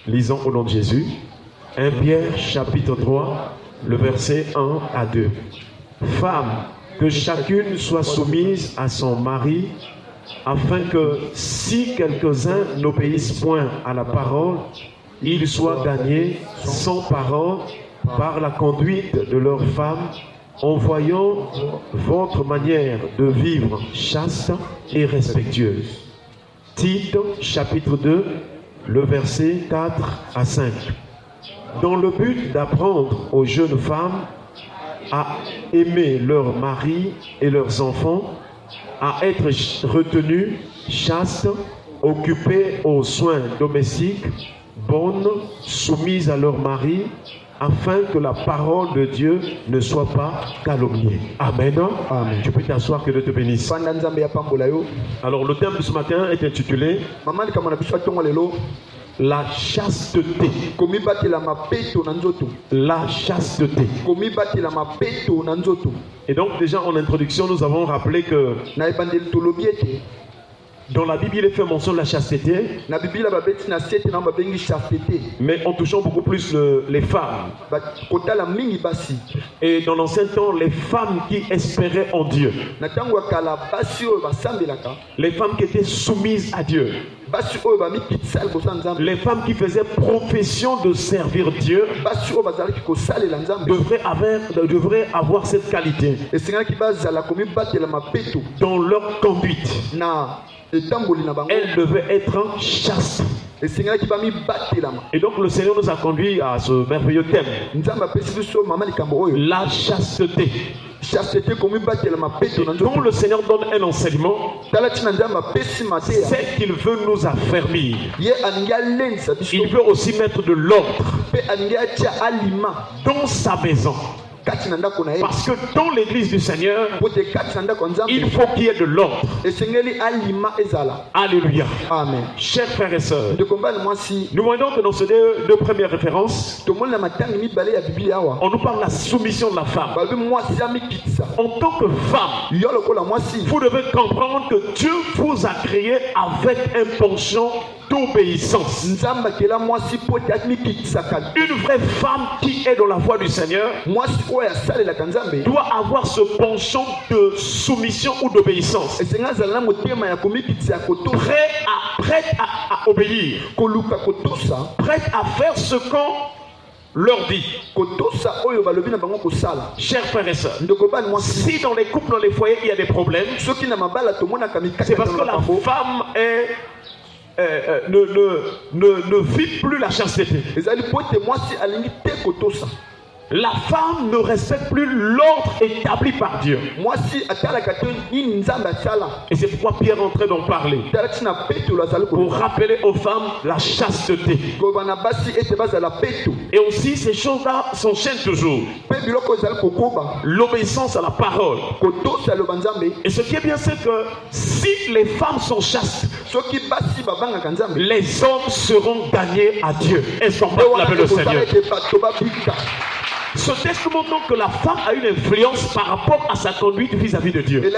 Lisons au nom de Jésus. 1 Pierre chapitre 3, le verset 1 à 2. Femmes, que chacune soit soumise à son mari, afin que si quelques-uns n'obéissent point à la parole, ils soient gagnés sans parole par la conduite de leurs femmes, en voyant votre manière de vivre chaste et respectueuse. Tite chapitre 2, le verset 4 à 5. Dans le but d'apprendre aux jeunes femmes à aimer leurs maris et leurs enfants, à être retenues, chastes, occupées aux soins domestiques, bonnes, soumises à leur mari, afin que la parole de Dieu ne soit pas calomniée. Amen. Amen. Tu peux t'asseoir, que Dieu te bénisse. Alors le thème de ce matin est intitulé la chasteté. La chasteté. Et donc déjà en introduction, nous avons rappelé que dans la Bible, il est fait mention de la chasteté, mais en touchant beaucoup plus les femmes. Et dans l'ancien temps, les femmes qui espéraient en Dieu, les femmes qui étaient soumises à Dieu, les femmes qui faisaient profession de servir Dieu devraient avoir cette qualité dans leur conduite. Elle devait être chaste. Et donc le Seigneur nous a conduit à ce merveilleux thème, la chasteté. Quand le Seigneur donne un enseignement, c'est qu'il veut nous affermir. Il veut aussi mettre de l'ordre dans sa maison. Parce que dans l'église du Seigneur, il faut qu'il y ait de l'ordre. Alléluia. Amen. Chers frères et sœurs, nous voyons que dans ces deux premières références, on nous parle de la soumission de la femme. En tant que femme, vous devez comprendre que Dieu vous a créé avec un penchant d'obéissance. Une vraie femme qui est dans la voie du Seigneur doit avoir ce penchant de soumission ou d'obéissance, prête à obéir, prête à faire ce qu'on leur dit. Chers frères et sœurs, si dans les couples, dans les foyers, il y a des problèmes, c'est parce que la femme ne vit plus la chasteté. La femme ne respecte plus l'ordre établi par Dieu. Et c'est pourquoi Pierre est en train d'en parler, pour rappeler aux femmes la chasteté. Et aussi ces choses-là s'enchaînent toujours. L'obéissance à la parole. Et ce qui est bien, c'est que si les femmes sont chastes, les hommes seront gagnés à Dieu. Est-ce qu'on peut l'appeler le Seigneur? Ce texte montre donc que la femme a une influence par rapport à sa conduite vis-à-vis de Dieu.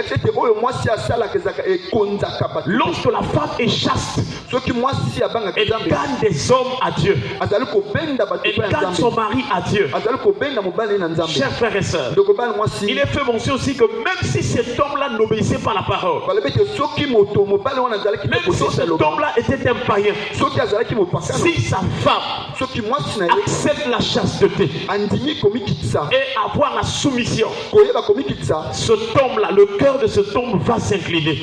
Lorsque la femme est chaste, elle gagne des hommes à Dieu. Elle gagne son mari à Dieu. Chers frères et sœurs, il est fait mention aussi que même si cet homme-là n'obéissait pas à la parole, même si cet homme-là était un païen, si sa femme accepte la chasteté et avoir la soumission, ce tombe-là, le cœur de ce tombe va s'incliner.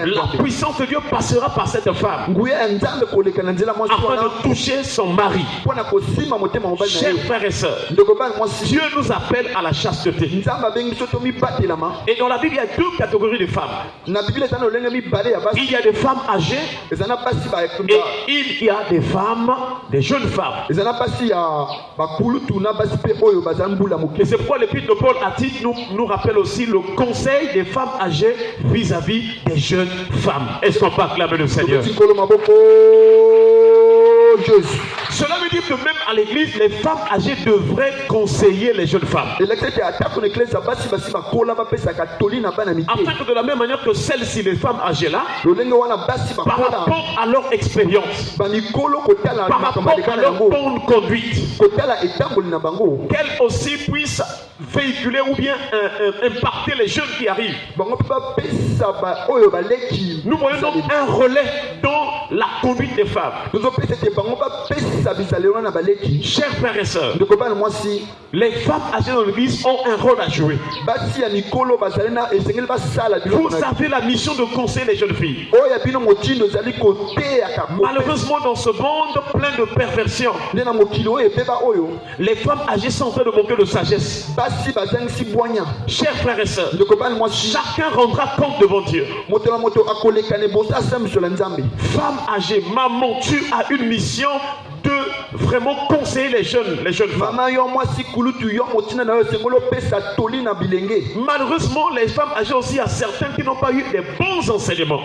La puissance de Dieu passera par cette femme afin de toucher son mari. Chers frères et sœurs, Dieu nous appelle à la chasteté. Et dans la Bible, il y a deux catégories de femmes. Il y a des femmes âgées et il y a des femmes, des jeunes femmes. Et c'est pourquoi l'épître de Paul à Tite nous rappelle aussi le conseil des femmes âgées vis-à-vis des jeunes femmes. Est-ce qu'on peut acclamer le Seigneur? religieuse. Cela veut dire que même à l'église, les femmes âgées devraient conseiller les jeunes femmes. Afin que de la même manière que celles-ci, les femmes âgées là, par rapport à leur expérience, par rapport à leur bonne conduite, qu'elles aussi puissent véhiculer ou bien impacter les jeunes qui arrivent. Nous voyons donc un relais dans la conduite des femmes. Chers frères et sœurs, les femmes âgées dans l'église ont un rôle à jouer. Vous avez la mission de conseiller les jeunes filles. Malheureusement, dans ce monde plein de perversions, les femmes âgées sont en train de manquer de sagesse. Chers frères et sœurs, chacun rendra compte devant Dieu. Femme âgée, maman, tu as une mission de vraiment conseiller les jeunes femmes. Malheureusement, les femmes âgées aussi, il y a certains qui n'ont pas eu les bons enseignements.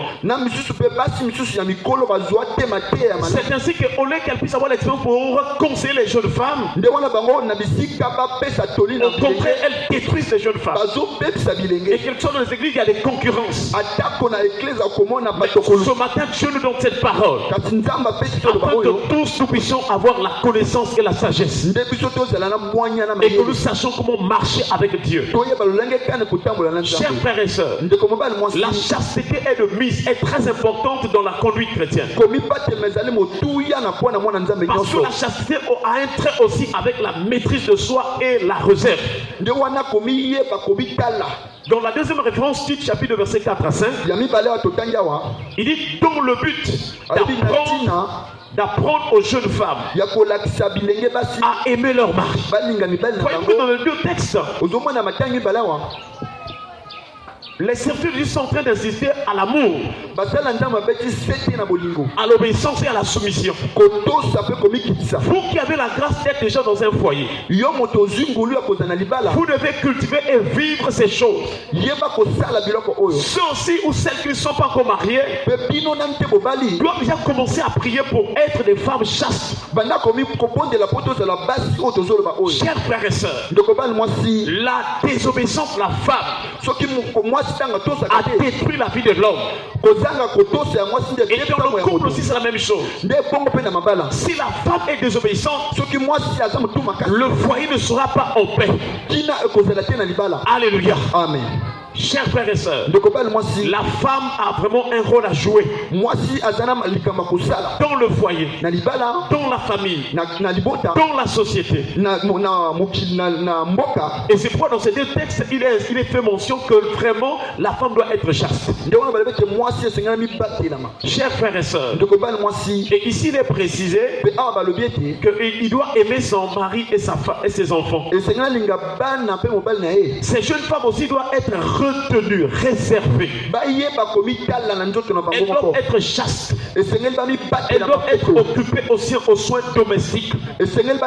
C'est ainsi qu'au lieu qu'elles puissent avoir l'expérience pour conseiller les jeunes femmes, au contraire, elles détruisent les jeunes femmes. Et quelque chose dans les églises, il y a des concurrences. Ce matin, Dieu nous donne cette parole. Afin que tous nous puissions avoir la connaissance et la sagesse. Et que nous sachions comment marcher avec Dieu. Chers frères et sœurs, la chasteté est très importante dans la conduite chrétienne. Parce que la chasteté a un trait aussi avec la maîtrise de soi et la réserve. Dans la deuxième référence, Tite chapitre verset 4 à 5, il dit dans le but d'apprendre aux jeunes femmes à aimer leur mari. Voyez-vous dans les deux textes, les serviteurs sont en train d'insister à l'amour, à l'obéissance et à la soumission. Vous qui avez la grâce d'être déjà dans un foyer, vous devez cultiver et vivre ces choses. Ceux aussi ou celles qui ne sont pas encore mariés doivent déjà commencer à prier pour être des femmes chastes. Chers frères et sœurs, la désobéissance de la femme a détruit la vie de l'homme. Et dans le couple aussi, c'est la même chose. Si la femme est désobéissante, le foyer ne sera pas en paix. Alléluia. Amen. Chers frères et sœurs, la femme a vraiment un rôle à jouer dans le foyer, dans la famille, dans la société. Et c'est pourquoi dans ces deux textes, il est fait mention que vraiment la femme doit être chaste. Chers frères et sœurs, et ici il est précisé qu'il doit aimer son mari et ses enfants. Ces jeunes femmes aussi doivent être retenues, réservées. Elles doivent être chastes. Elles doivent être occupées aussi aux soins domestiques. Jeune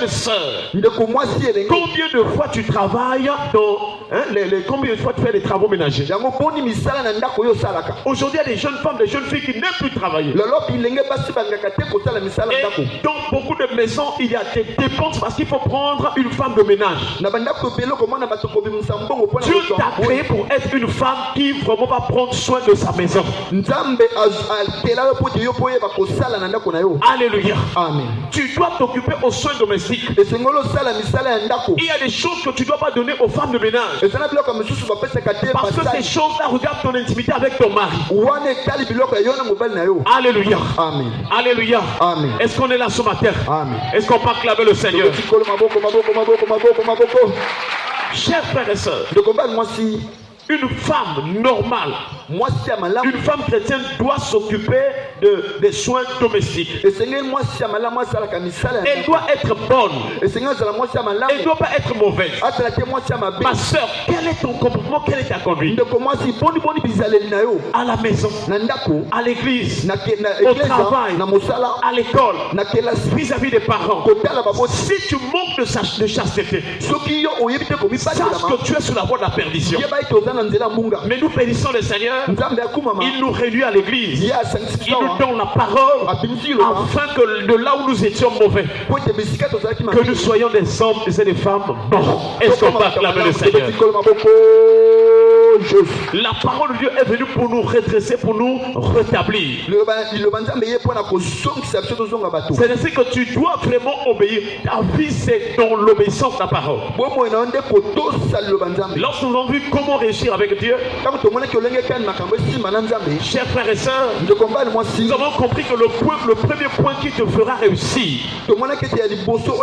sœur, combien de fois tu travailles dans combien de fois tu fais les travaux ménagers? Aujourd'hui, il y a des jeunes femmes, des jeunes filles qui n'aiment plus travailler. Et dans beaucoup de maisons, il y a des dépenses parce qu'il faut prendre une femme de ménage. Dieu t'a créé pour être une femme qui vraiment va prendre soin de sa maison. Alléluia. Amen. Tu dois t'occuper aux soins domestiques. Il y a des choses que tu ne dois pas donner aux femmes de ménage. Parce que ces choses-là regardent ton intimité avec ton mari. Alléluia. Amen. Alléluia. Amen. Est-ce qu'on est là ce matin? Amen. Est-ce qu'on peut acclamer le Seigneur? Chers frères et sœurs, une femme normale, une femme chrétienne doit s'occuper des soins domestiques. Elle doit être bonne. Elle ne doit pas être mauvaise. Ma soeur, quel est ton comportement? Quelle est ta conduite? À la maison, à l'église, au travail, à l'école, vis-à-vis des parents. Si tu manques de chasteté, sache que tu es sur la voie de la perdition. Mais nous bénissons le Seigneur. Il nous réunit à l'église. Il nous donne la parole afin que de là où nous étions mauvais, que nous soyons des hommes et des femmes bons. Est-ce qu'on va acclamer le Seigneur? La parole de Dieu est venue pour nous redresser, pour nous rétablir. C'est ainsi que tu dois vraiment obéir. Ta vie, c'est dans l'obéissance de la parole. Lorsque nous avons vu comment réussir avec Dieu, chers frères et sœurs, nous avons compris que le premier point qui te fera réussir,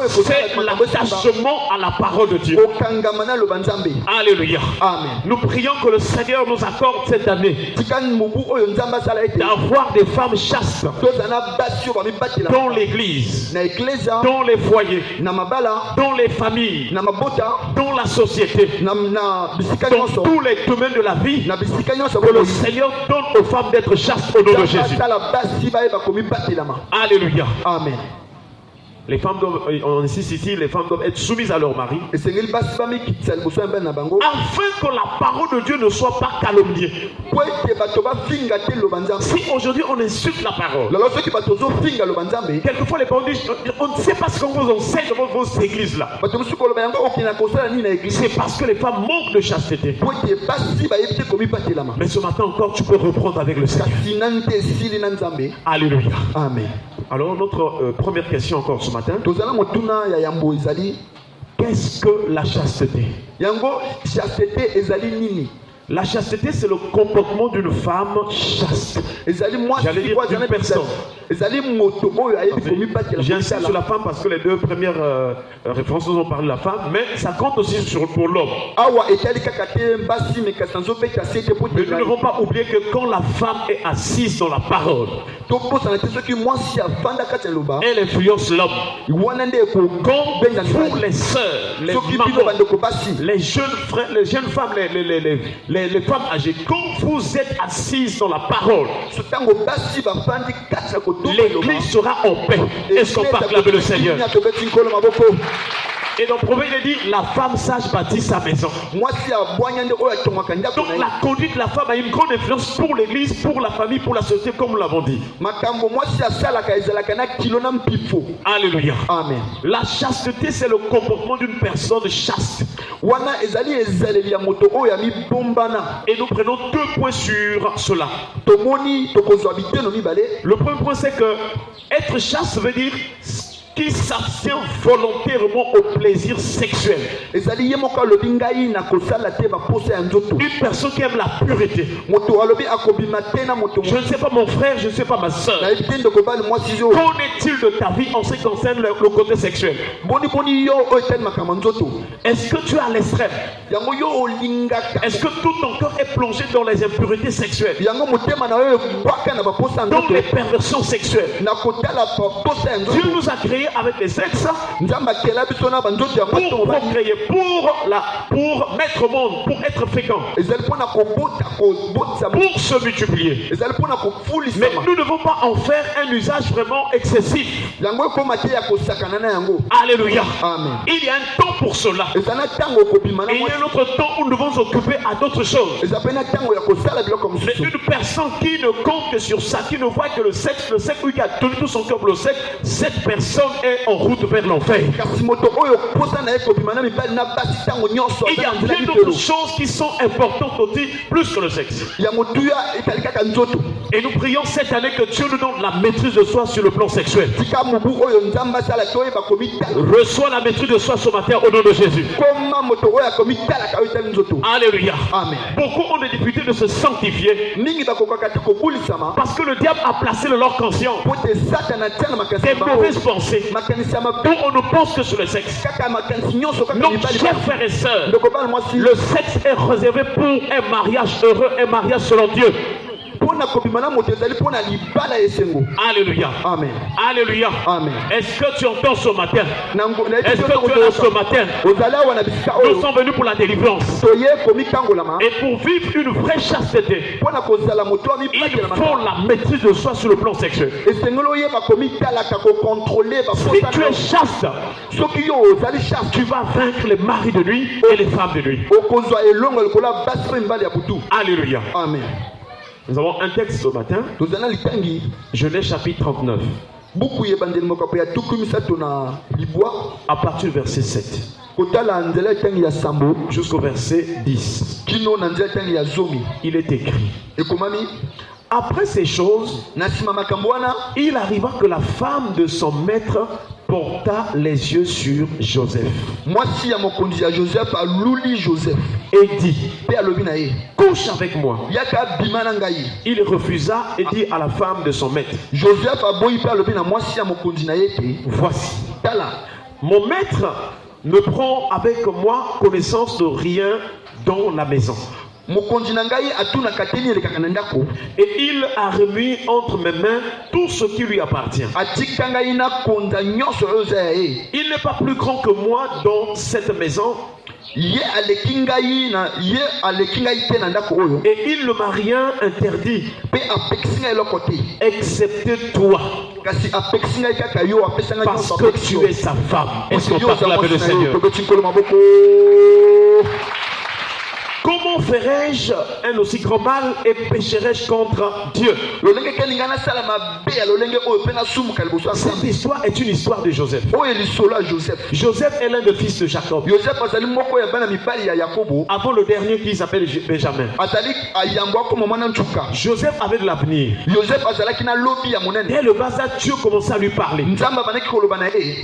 c'est l'attachement à la parole de Dieu. Alléluia. Amen. Nous prions que le Seigneur nous accorde cette année d'avoir des femmes chastes dans l'église, dans les foyers, dans les familles, dans la société, dans tous les domaines de la vie, que le Seigneur donne aux femmes d'être chastes au nom de Jésus. Alléluia. Amen. Les femmes doivent, on insiste ici, les femmes doivent être soumises à leur mari, afin que la parole de Dieu ne soit pas calomniée. Si aujourd'hui on insulte la parole, quelquefois les parents disent, on ne sait pas ce qu'on vous enseigne dans vos églises là. C'est parce que les femmes manquent de chasteté. Mais ce matin encore, tu peux reprendre avec le Seigneur. Alléluia. Amen. Alors notre première question encore ce matin. Qu'est-ce que la chasteté? La chasteté, c'est le comportement d'une femme chaste. J'allais dire d'une personne. J'insiste sur la femme parce que les deux premières références nous ont parlé de la femme, mais ça compte aussi pour l'homme. Mais nous ne devons pas oublier que quand la femme est assise dans la parole, elle influence l'homme. Quand vous, les sœurs, les mamans, les jeunes frères, les jeunes femmes, les femmes âgées, quand vous êtes assises dans la parole, l'église sera en paix. Est-ce qu'on peut acclamer le Seigneur? Et dans le proverbe, il dit, la femme sage bâtit sa maison. Donc la conduite de la femme a une grande influence pour l'église, pour la famille, pour la société, comme nous l'avons dit. Alléluia. Amen. La chasteté, c'est le comportement d'une personne chaste. Et nous prenons 2 points sur cela. Le premier point, c'est que être chaste veut dire qui s'abstient volontairement au plaisir sexuel. Une personne qui aime la pureté. Je ne sais pas mon frère, je ne sais pas ma soeur. Qu'en est-il de ta vie en ce qui concerne le côté sexuel? Est-ce que tu es à l'extrême? Est-ce que tout ton corps est plongé dans les impuretés sexuelles, dans les perversions sexuelles? Dieu nous a créés avec les sexes pour procréer, pour mettre au monde, pour être fécond, pour se multiplier. Mais nous ne devons pas en faire un usage vraiment excessif. Alléluia. Amen. Il y a un temps pour cela. Et il y a un autre temps où nous devons nous occuper à d'autres choses. Mais une personne qui ne compte que sur ça, qui ne voit que le sexe, qui a tenu tout son cœur pour le sexe, cette personne est en route vers l'enfer. Il y a bien d'autres choses qui sont importantes aussi, plus que le sexe. Et nous prions cette année que Dieu nous donne la maîtrise de soi sur le plan sexuel. Reçois la maîtrise de soi ce matin au nom de Jésus. Alléluia. Amen. Beaucoup ont des difficultés de se sanctifier parce que le diable a placé dans leur conscience des mauvaises pensées où on ne pense que sur le sexe. Donc, chers frères et sœurs, le sexe est réservé pour un mariage heureux, un mariage selon Dieu. Alléluia. Amen. Alléluia. Amen. Est-ce que tu entends ce matin? Est-ce que tu es là ce matin? Nous sommes venus pour la délivrance. Et pour vivre une vraie chasteté, il faut la maîtrise de soi sur le plan sexuel. Si tu es chaste, tu vas vaincre les maris de nuit et les femmes de nuit. Alléluia. Amen. Nous avons un texte ce matin. Genèse chapitre 39. À partir du verset 7. Jusqu'au verset 10. Il est écrit. Après ces choses, il arriva que la femme de son maître porta les yeux sur Joseph. Et dit, couche avec moi. Il refusa et dit à la femme de son maître, voici, mon maître ne prend avec moi connaissance de rien dans la maison. Et il a remis entre mes mains tout ce qui lui appartient. Il n'est pas plus grand que moi dans cette maison. Et il ne m'a rien interdit, excepté toi, parce que tu es sa femme. Est-ce qu'on parle avec le Seigneur? Comment ferais-je un aussi grand mal et pécherais-je contre Dieu? Cette histoire est une histoire de Joseph. Joseph est l'un des fils de Jacob. Avant le dernier qui s'appelle Benjamin. Joseph avait de l'avenir. Dès le bas âge, Dieu commençait à lui parler.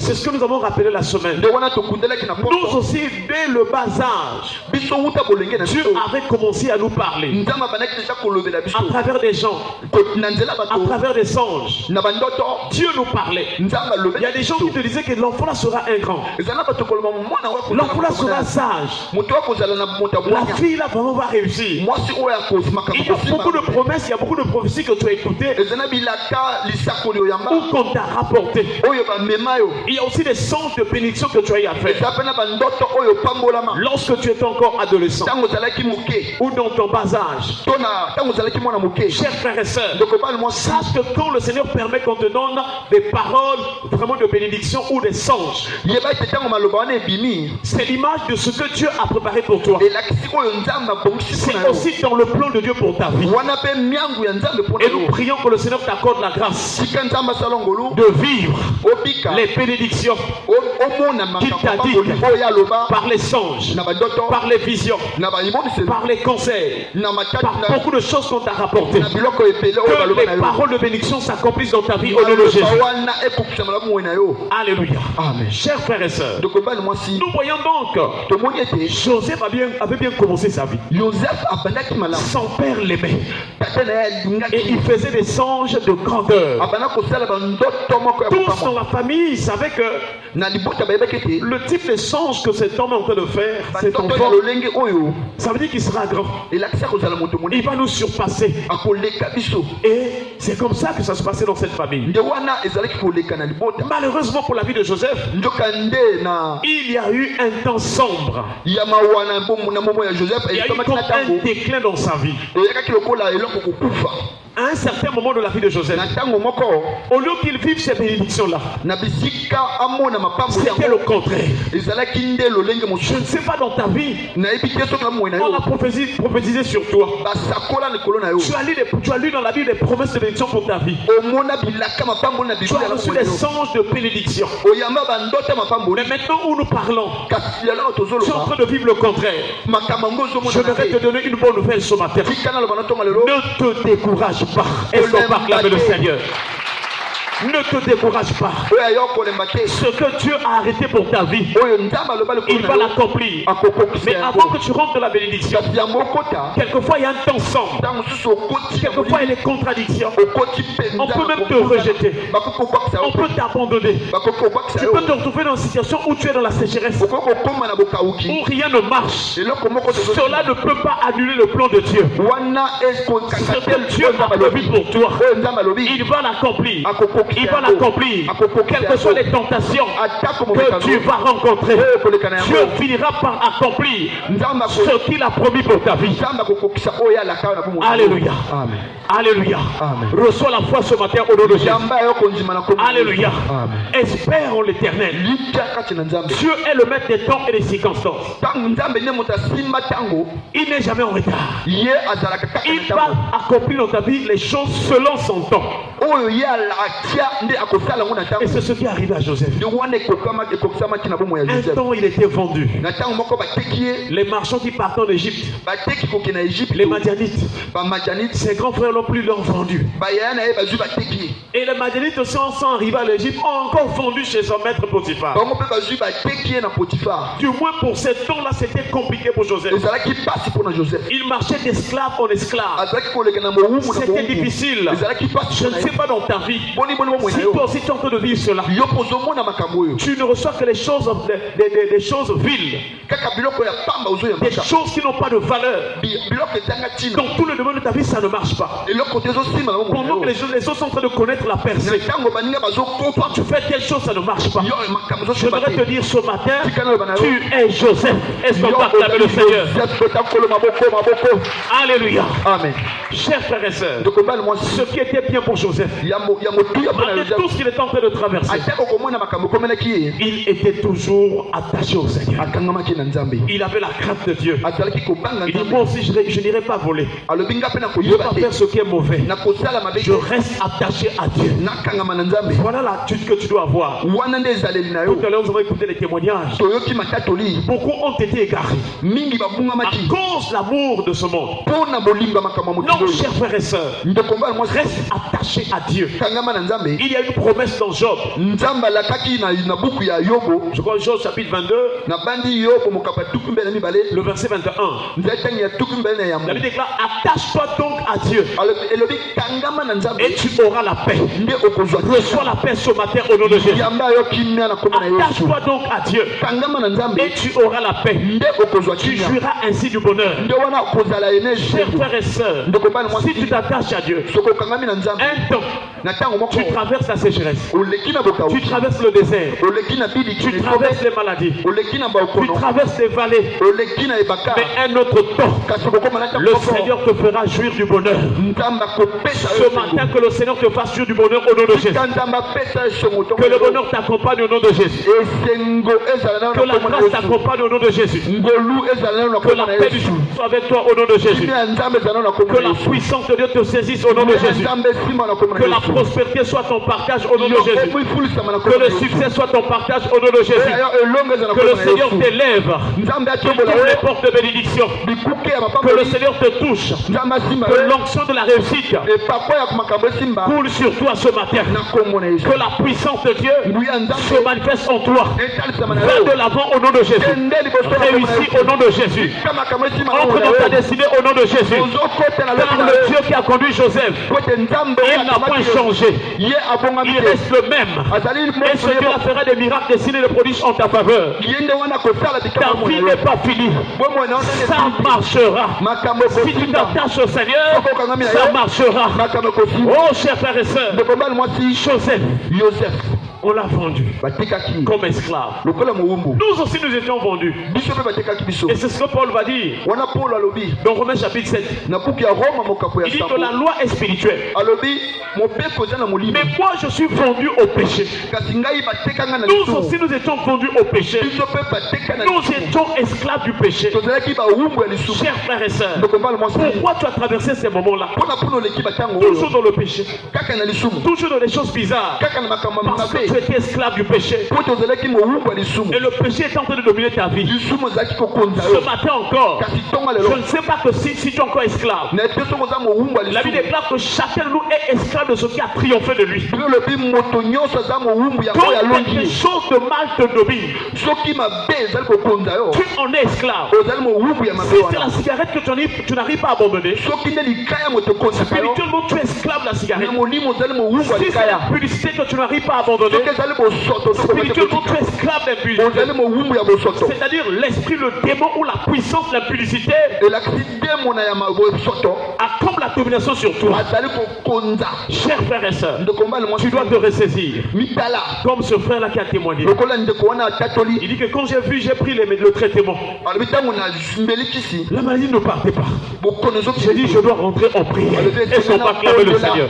C'est ce que nous avons rappelé la semaine. Nous aussi, dès le bas âge, Dieu avait commencé à nous parler à travers des gens, à travers des songes. Dieu nous parlait. Il y a des gens qui te disaient que l'enfant là sera un grand, l'enfant là sera sage, la fille là vraiment va réussir. Il y a beaucoup de promesses, il y a beaucoup de prophéties que tu as écoutées ou qu'on t'a rapporté. Il y a aussi des songes de bénédiction que tu as eu à faire lorsque tu étais encore adolescent ou dans ton bas âge. Chers frères et sœurs, sache que quand le Seigneur permet qu'on te donne des paroles vraiment de bénédiction ou des songes, c'est l'image de ce que Dieu a préparé pour toi. C'est aussi dans le plan de Dieu pour ta vie. Et nous prions que le Seigneur t'accorde la grâce de vivre les bénédictions qu'il t'a dit par les songes, par les visions, par les conseils, par beaucoup de choses qu'on t'a rapportées. Que les paroles de bénédiction s'accomplissent dans ta vie au nom de Jésus. Alléluia. Amen. Chers frères et sœurs, nous voyons donc Joseph avait bien commencé sa vie. Son père l'aimait et il faisait des songes de grandeur. Tous dans la famille savaient que le type de songe que cet homme est en train de faire, cet enfant, ça veut dire qu'il sera grand. Il va nous surpasser. Et c'est comme ça que ça se passait dans cette famille. Malheureusement pour la vie de Joseph, il y a eu un temps sombre. Il y a eu comme un déclin dans sa vie. À un certain moment de la vie de Joseph, au lieu qu'il vive ces bénédictions-là, c'était le contraire. Je ne sais pas dans ta vie, on a prophétisé sur toi. Tu as lu dans la Bible des promesses de bénédiction pour ta vie. Tu as reçu des songes de bénédiction. Mais maintenant où nous parlons, tu es en train de vivre le contraire. Je voudrais te donner une bonne nouvelle ce matin. Ne te décourage pas. Est-ce qu'on parle avec le Seigneur? Ne te décourage pas. Ce que Dieu a arrêté pour ta vie, il va l'accomplir. Mais avant que tu rentres dans la bénédiction, quelquefois il y a un temps sombre. Quelquefois il y a des contradictions. On peut même te rejeter. On peut t'abandonner. Tu peux te retrouver dans une situation où tu es dans la sécheresse, où rien ne marche. Cela ne peut pas annuler le plan de Dieu. Ce que Dieu a prévu pour toi, il va l'accomplir. il va l'accomplir. Quelles que soient les tentations que tu vas rencontrer, Dieu finira par accomplir ce qu'il a promis pour ta vie. Alléluia. Amen. Alléluia. Amen. Reçois la foi ce matin au nom de Jésus. Alléluia. Amen. Espère en l'éternel. Dieu est le maître des temps et des circonstances. Il n'est jamais en retard. Il va accomplir dans ta vie les choses selon son temps. Et c'est ce qui est arrivé à Joseph. Un temps il était vendu. Les marchands qui partent en Égypte, les Madianites, ses grands frères l'ont plus leur vendu. Et les Madianites aussi, sans arriver à l'Égypte, ont encore vendu chez son maître Potiphar. Du moins pour ce temps-là, c'était compliqué pour Joseph. Il marchait d'esclave en esclave. C'était difficile. Je ne sais pas dans ta vie. Si toi aussi tu es en train de vivre cela, tu ne reçois que les choses, des choses viles, des choses qui n'ont pas de valeur. Dans tout le domaine de ta vie, ça ne marche pas. Pendant que les autres sont en train de connaître la percée, toi tu fais quelque chose, ça ne marche pas. Je voudrais te dire ce matin, tu es Joseph. Est-ce qu'on peut acclamer le Seigneur? Alléluia. Amen. Chers frères et sœurs, ce qui était bien pour Joseph, malgré tout ce qu'il était en train de traverser, il était toujours attaché au Seigneur. Il avait la crainte de Dieu. Il dit, moi aussi je n'irai pas voler. Je ne vais pas faire ce qui est mauvais. Je reste attaché à Dieu. Voilà l'attitude que tu dois avoir. Tout à l'heure, nous avons écouté les témoignages. Beaucoup ont été égarés à cause de l'amour de ce monde. Non, chers frères et sœurs, reste attaché à Dieu. Il y a une promesse dans Job. Je crois Job chapitre 22, le verset 21. La Bible déclare, attache-toi donc à Dieu et tu auras la paix. Reçois la paix ce matin au nom de Jésus. Attache-toi donc à Dieu et tu auras la paix. Tu jouiras ainsi du bonheur. Chers frères et sœurs, si tu t'attaches à Dieu, un temps, tu traverses la sécheresse, tu traverses le désert, tu traverses les maladies, tu traverses les vallées, mais un autre temps, le Seigneur te fera jouir du bonheur. Ce matin, que le Seigneur te fasse jouir du bonheur au nom de Jésus. Que le bonheur t'accompagne au nom de Jésus. Que la grâce t'accompagne au nom de Jésus. Que la paix du Seigneur soit avec toi au nom de Jésus. Que la puissance de Dieu te saisisse au nom de Jésus. Que la prospérité soit ton partage au nom de Jésus. Que le succès soit ton partage au nom de Jésus. Que le Seigneur t'élève. Qu'il t'ouvre les portes de bénédiction. Que le Seigneur te touche. Que l'onction de la réussite coule sur toi ce matin. Que la puissance de Dieu se manifeste en toi. Va de l'avant au nom de Jésus. Réussis au nom de Jésus. Entre dans ta destinée au nom de Jésus. Car le Dieu qui a conduit Joseph, il n'a point changé. Il reste le même. Et ce Dieu fera des miracles, des signes et des prodiges en ta faveur. Ta vie n'est pas finie. Ça marchera. Si tu t'attaches au Seigneur, ça marchera. Oh, chers frères et sœurs, Joseph, on l'a vendu comme esclave. Nous aussi nous étions vendus. Et c'est ce que Paul va dire dans Romains chapitre 7. Il dit que la loi est spirituelle. Mais moi je suis vendu au péché. Nous aussi nous étions vendus au péché. Nous étions esclaves du péché. Chers frères et sœurs, pourquoi tu as traversé ces moments-là? Toujours dans le péché. Toujours dans les choses bizarres. Parce que tu étais esclave du péché. Et le péché est en train de dominer ta vie. Ce matin encore, je ne sais pas que si tu es encore esclave. La Bible déclare que chacun de nous est esclave de ce qui a triomphé de lui. Quand quelque chose de mal te domine, tu en es esclave. Si c'est la cigarette que tu n'arrives pas à abandonner, spirituellement tu es esclave de la cigarette. Si c'est la publicité que tu n'arrives pas à abandonner, spirituellement tu es esclave d'impudicité. C'est-à-dire l'esprit, le démon ou la puissance de l'impudicité a comme la domination sur toi. Chers frères et sœurs, tu dois te ressaisir. Comme ce frère-là qui a témoigné. Il dit que quand j'ai pris le traitement, la maladie ne partait pas. J'ai dit je dois rentrer en prière. Est-ce qu'on va clamer le Seigneur?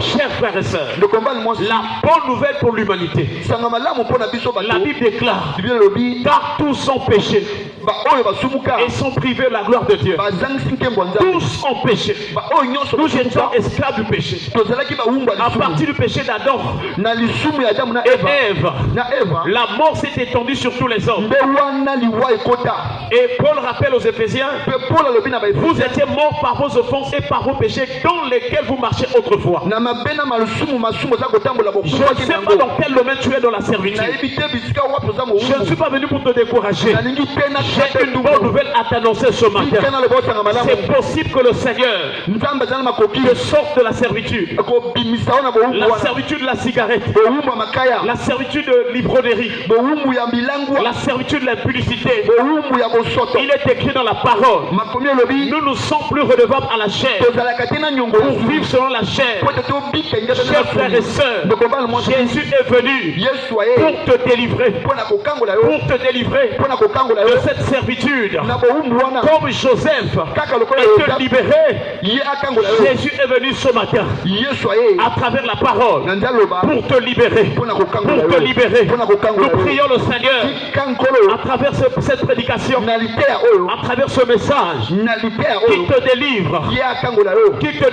Chers frères et sœurs, la bonne nouvelle pour l'humanité. La Bible déclare car tous sont péchés et sont privés de la gloire de Dieu. Tous ont péché. Nous étions esclaves du péché. À partir du péché d'Adam et Ève, la mort s'est étendue sur tous les hommes. Et Paul rappelle aux Éphésiens, vous étiez morts par vos offenses et par vos péchés dans lesquels vous marchiez autrefois. Je ne sais pas dans quel domaine tu es dans la servitude. Je ne suis pas venu pour te décourager. J'ai une bonne nouvelle à t'annoncer ce matin. C'est possible que le Seigneur te sorte de la servitude. La servitude de la cigarette. La servitude de l'ivrognerie. La servitude de l'impudicité. Il est écrit dans la parole. Nous ne sommes plus redevables à la chair. Pour vivre selon la chair. Chers frères et sœurs, Jésus est venu pour te délivrer. Pour te délivrer de cette servitude. Comme Joseph est te libérer. Jésus est venu ce matin à travers la parole pour te libérer. Pour te libérer. Nous prions le Seigneur à travers cette prédication, à travers ce message qui te délivre, qui te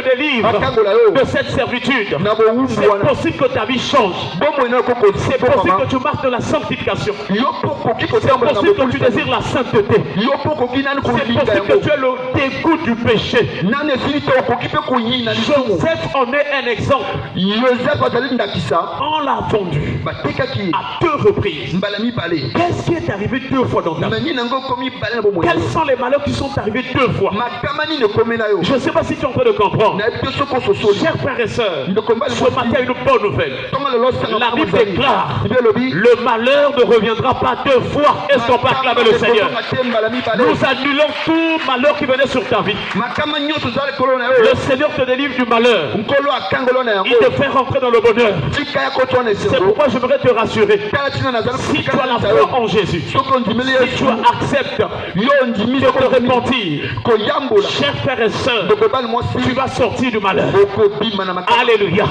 délivre de cette servitude. C'est possible que ta vie change. C'est possible que tu marches de la sanctification. C'est possible que tu désires la sainteté. C'est possible que tu aies le dégoût du péché. Joseph en est un exemple. On l'a vendu à 2 reprises. Qu'est-ce qui est arrivé 2 fois dans ta vie? Quels sont les malheurs qui sont arrivés 2 fois? Je ne sais pas si tu es en train de comprendre. Chers frères et sœurs, ce matin une bonne nouvelle. La Bible déclare le malheur ne reviendra pas 2 fois. Est-ce qu'on peut acclamer le Seigneur? Nous annulons tout malheur qui venait sur ta vie. Le Seigneur te délivre du malheur. Il te fait rentrer dans le bonheur. C'est pourquoi j'aimerais te rassurer. Si tu as la foi en Jésus, si tu acceptes de te repentir, chers frères et sœurs, tu vas sortir du malheur. Alléluia.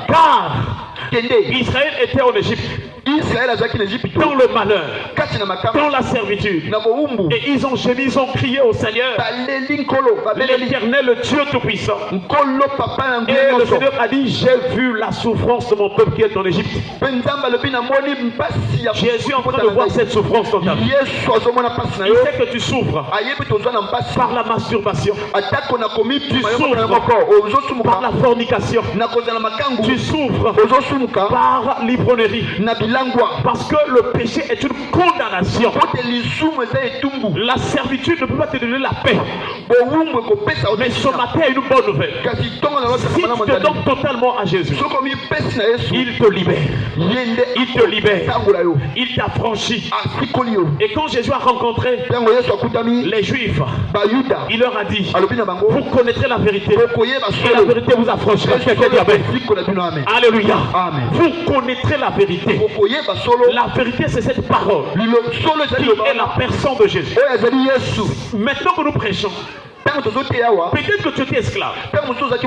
Car Israël était en Égypte, dans le malheur, dans la servitude, et ils ont gémi, ils ont crié au Seigneur, l'Éternel, le Dieu Tout-Puissant. Et le Seigneur a dit, j'ai vu la souffrance de mon peuple qui est en Égypte. Jésus est en train de voir cette souffrance dans ta vie. Il sait que tu souffres par la masturbation, tu souffres par la fornication, tu souffres par l'ivrognerie. Parce que le péché est une condamnation. La servitude ne peut pas te donner la paix. Mais ce matin, il y a une bonne nouvelle. Si tu te donnes totalement à Jésus, il te libère. Il te libère. Il t'affranchit. Et quand Jésus a rencontré les Juifs, il leur a dit, vous connaîtrez la vérité et la vérité vous affranchira. Alléluia. Vous connaîtrez la vérité. La vérité, c'est cette parole qui est la personne de Jésus. Maintenant que nous prêchons, peut-être que tu étais esclave dans un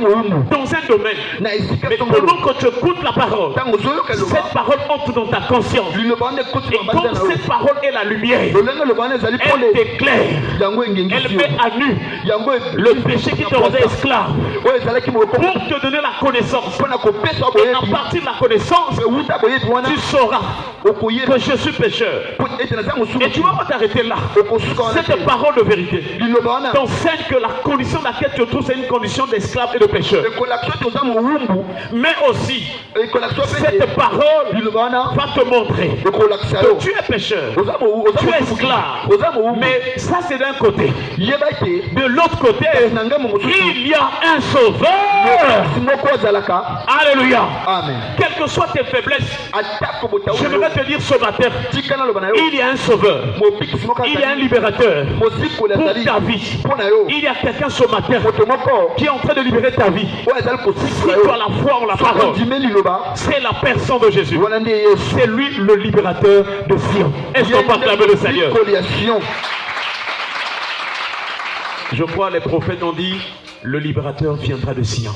domaine, mais pendant que tu écoutes la parole, cette parole entre dans ta conscience. Et comme cette parole est la lumière, elle t'éclaire, elle met à nu le péché qui te rendait esclave pour te donner la connaissance. Et à partir de la connaissance, tu sauras que je suis pécheur. Et tu vas pas t'arrêter là. Cette parole de vérité t'enseigne que la condition dans laquelle tu te trouves, c'est une condition d'esclave et de pécheur. Mais aussi, cette parole va te montrer que tu es pécheur, tu es esclave. Mais ça, c'est d'un côté. De l'autre côté, il y a un sauveur. Alléluia. Amen. Quelles que soient tes faiblesses, j'aimerais te dire ce matin, il y a un sauveur, il y a un libérateur pour ta vie. Il y a quelqu'un ce matin qui est en train de libérer ta vie. Si tu as la foi en la parole, c'est la personne de Jésus. C'est lui le libérateur de Sion. Est-ce qu'on peut acclamer le Seigneur? Je crois les prophètes ont dit, le libérateur viendra de Sion.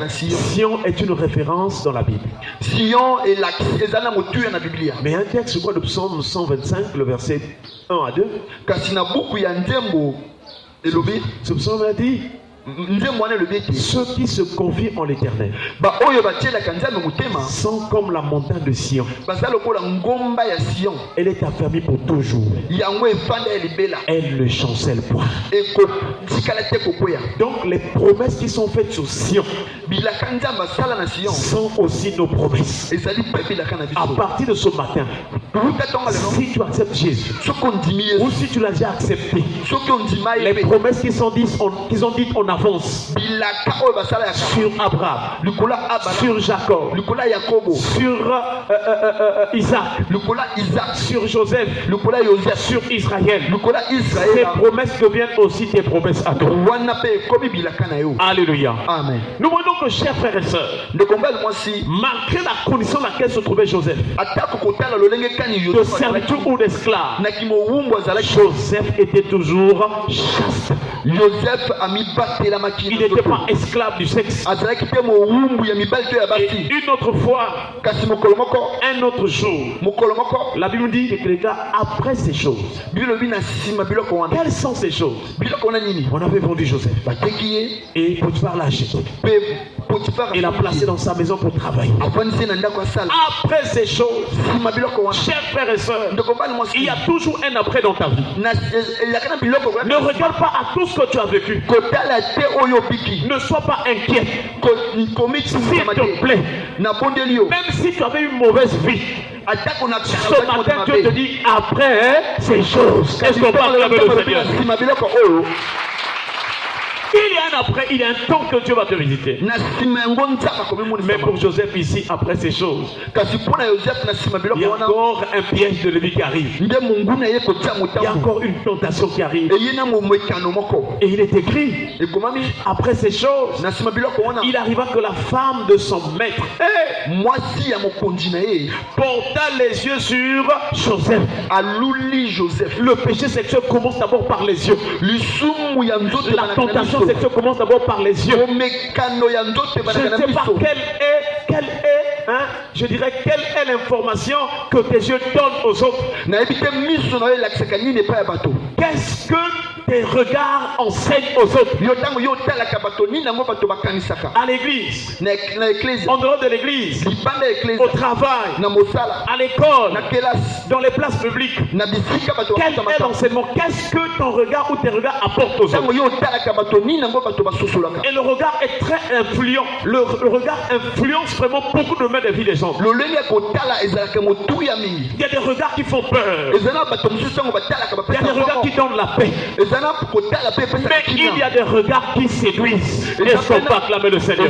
Sion est une référence dans la Bible. Mais un texte, je crois, le psaume 125, le verset 1 à 2. Ce psaume a dit, ceux qui se confient en l'Éternel sont comme la montagne de Sion. Elle est affermie pour toujours. Elle ne chancelle point. Donc les promesses qui sont faites sur Sion sont aussi nos promesses. À partir de ce matin, si tu acceptes Jésus, ou si tu l'as déjà accepté, les promesses qu'ils ont dites en avance sur Abraham, sur Jacob, sur Isaac, sur Joseph, sur Israël, ces promesses deviennent aussi tes promesses à toi. Alléluia. Amen. Nous voyons que, chers frères et sœurs, malgré la condition dans laquelle se trouvait Joseph, de servitude ou d'esclave, Joseph était toujours chaste. Il n'était pas esclave du sexe. Et une autre fois, un autre jour, la Bible dit que les gars, après ces choses, quelles sont ces choses? On avait vendu Joseph et Potiphar l'a acheté. Il l'a placé dans sa maison pour travailler. Après ces choses, chers frères et sœurs, il y a toujours un après dans ta vie. Ne regarde pas à tout ce que tu as vécu. Ne sois pas inquiet. S'il te plaît, même si tu avais une mauvaise vie, ce matin Dieu te dit après ces choses. Est-ce qu'on parle avec le Seigneur? Il y a un après, il y a un temps que Dieu va te visiter. Mais pour Joseph ici, après ces choses, il y a encore un piège de l'ennemi qui arrive. Il y a encore une tentation qui arrive. Et il est écrit, après ces choses, il arriva que la femme de son maître porta les yeux sur Joseph. Le péché sexuel commence d'abord par les yeux. La tentation sexuelle commence d'abord par les yeux. Je ne sais pas quelle est l'information que tes yeux donnent aux autres. Qu'est-ce que tes regards enseignent aux autres? À l'église, en dehors de l'église, au travail, à l'école, dans les places publiques. Quel est l'enseignement? Qu'est-ce que ton regard ou tes regards apportent aux autres? Et le regard est très influent. Le regard influence vraiment beaucoup de domaines de vie des gens. Il y a des regards qui font peur. Il y a des regards qui donnent la paix. Mais il y a des regards qui séduisent. Est-ce qu'on peut acclamer le Seigneur?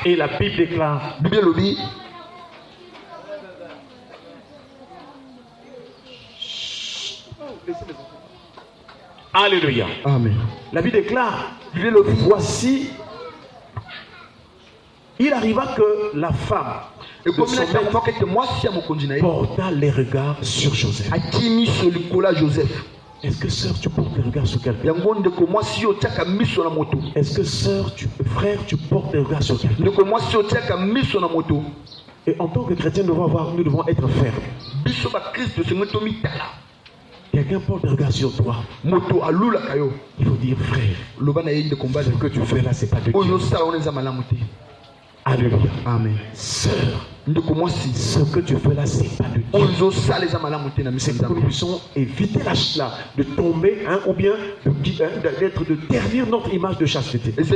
Et la Bible déclare, alléluia. Amen. La Bible déclare, voici, il arriva que la femme porta les regards sur Joseph. Est-ce que sœur, tu portes les regards sur quelqu'un? Est-ce que sœur, frère, tu portes les regards sur quelqu'un? Et en tant que chrétien, nous devons être fermes. Quelqu'un porte un regard sur toi. Il faut dire, frère, ce que tu fais là, c'est pas de Dieu. Alléluia. Amen. Sœur, Ce que tu fais là, c'est pas de Dieu. C'est que nous puissions éviter de tomber ou bien d'être de ternir notre image de chasteté. Qu'est-ce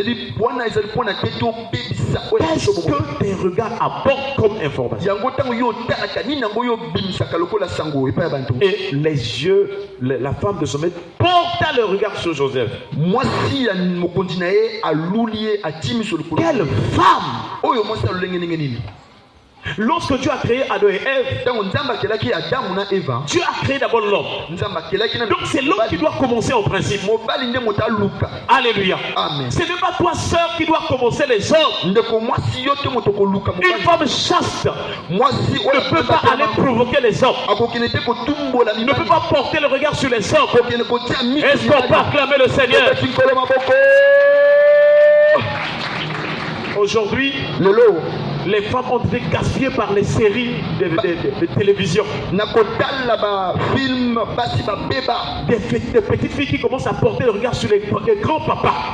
que tes regards apportent comme information? Et les yeux, la femme de son maître porta le regard sur Joseph. Quelle femme! Lorsque Dieu a créé Adam et Ève, Dieu a créé d'abord l'homme. Donc c'est l'homme qui doit commencer en principe. Alléluia. Amen. Ce n'est pas toi sœur qui doit commencer les hommes. Une femme chaste ne peut pas aller provoquer les hommes. Ne peut pas porter le regard sur les hommes. Est-ce qu'on peut acclamer le Seigneur? Aujourd'hui, les femmes ont été gaspillées par les séries de télévision. Des petites filles qui commencent à porter le regard sur les grands papas.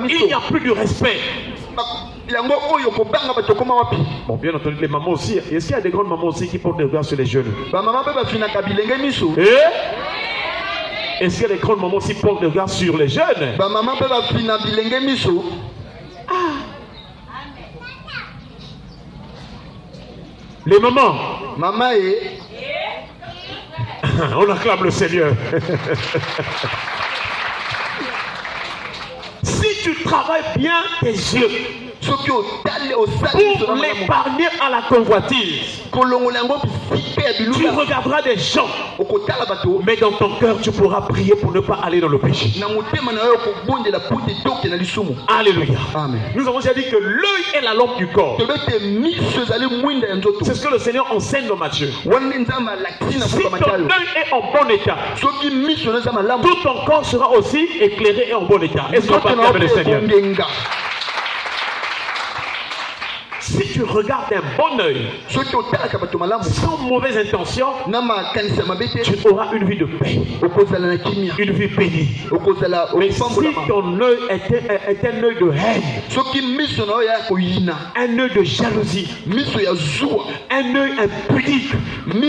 Il n'y a plus de respect. Bon, bien entendu, les mamans aussi. Est-ce qu'il y a des grandes mamans aussi qui portent le regard sur les jeunes? Est-ce qu'il y a des grandes mamans aussi qui portent le regard sur les jeunes? Les mamans. On acclame le Seigneur. Si tu travailles bien tes yeux pour l'épargner à la convoitise, tu regarderas des gens, mais dans ton cœur tu pourras prier pour ne pas aller dans le péché. Alléluia. Amen. Nous avons déjà dit que l'œil est la lampe du corps. C'est ce que le Seigneur enseigne dans Matthieu. Si ton œil est en bon état, tout ton corps sera aussi éclairé et en bon état. Est-ce qu'on peut acclamer le Seigneur? Si tu regardes d'un bon œil, sans mauvaise intention, tu auras une vie de paix, une vie bénie. Mais si ton œil est un œil de haine, un œil de jalousie, un œil impudique, un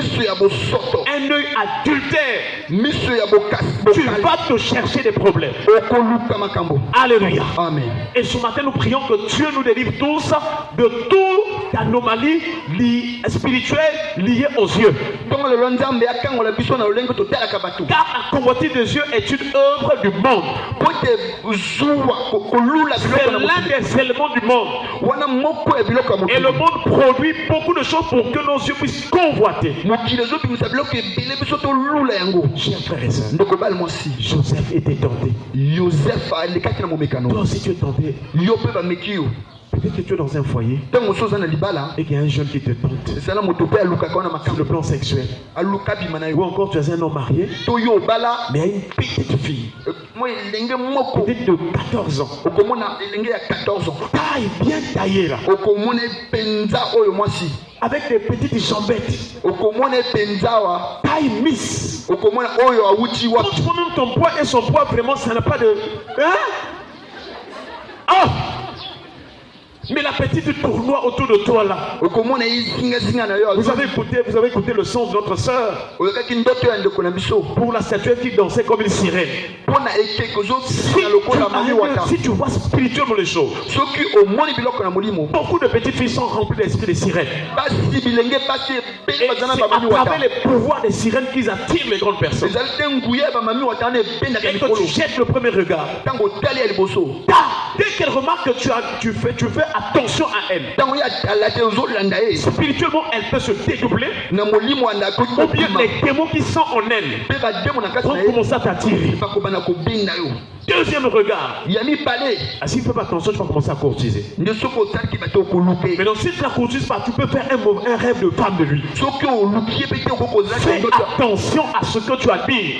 œil adultère, tu vas te chercher des problèmes. Alléluia. Amen. Et ce matin nous prions que Dieu nous délivre tous de toute anomalie spirituelle liée aux yeux. Car la convoitise des yeux est une œuvre du monde. C'est l'un des éléments du monde. Et le monde produit beaucoup de choses pour que nos yeux puissent convoiter. Chers frères et sœurs, Joseph était tenté. Toi aussi tu es tenté. Peut-être que tu es dans un foyer et qu'il y a un jeune qui te tente sur le plan sexuel. Ou encore tu es un homme marié, mais il y a une petite fille, peut-être de 14 ans, taille bien taillée là, avec des petites jambettes, taille miss. Quand tu vois même ton poids et son poids, vraiment ça n'a pas de... Oh! Mais la petite tournoie autour de toi là. Vous avez écouté le son de notre sœur pour la statuette qui dansait comme une sirène. Si tu vois spirituellement les choses, beaucoup de petites filles sont remplies d'esprit de sirène. Et c'est à travers les pouvoirs des sirènes qu'ils attirent les grandes personnes. Et que tu jettes le premier regard, dès qu'elle remarque que tu fais attention à elle, spirituellement elle peut se dédoubler, ou bien les démons qui sont en elle vont commencer à t'attirer. Deuxième regard, si tu ne fais pas attention, tu vas commencer à courtiser. Maintenant si tu la courtises pas, tu peux faire un rêve de femme de lui. Fais attention à ce que tu admires.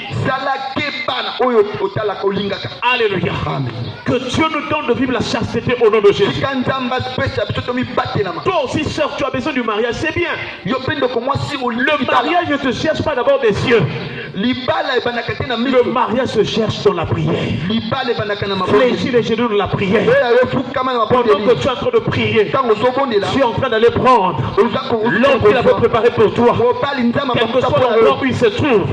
Alléluia. Amen. Que Dieu nous donne de vivre la chasteté au nom de Jésus. Toi aussi sœur, tu as besoin du mariage, c'est bien. Le mariage ne se cherche pas d'abord des cieux. Le mariage se cherche dans la prière. Fléchis les genoux de la prière. Pendant que tu es en train de prier, tu es en train d'aller prendre l'homme qu'il avait préparé pour toi. Quel que soit l'endroit où il se trouve,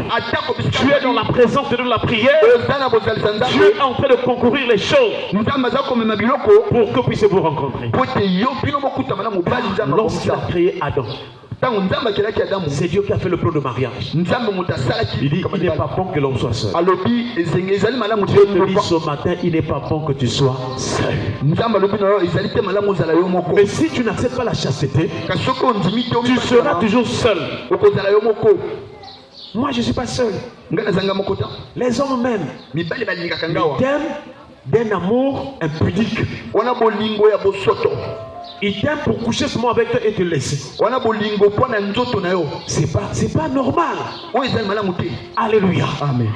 tu es dans la présence de Dieu de la prière. Dieu est en train de concourir les choses pour que puissiez vous rencontrer. Lorsqu'il a créé Adam, c'est Dieu qui a fait le plan de mariage. Il dit, il n'est pas bon que l'homme soit seul. Dieu te dit ce matin, il n'est pas bon que tu sois seul. Mais si tu n'acceptes pas la chasteté, tu seras toujours seul. Moi, je ne suis pas seul. Les hommes même, ils t'aiment d'un amour impudique. Il t'aime pour coucher seulement avec toi et te laisser. C'est pas normal. Alléluia. Amen.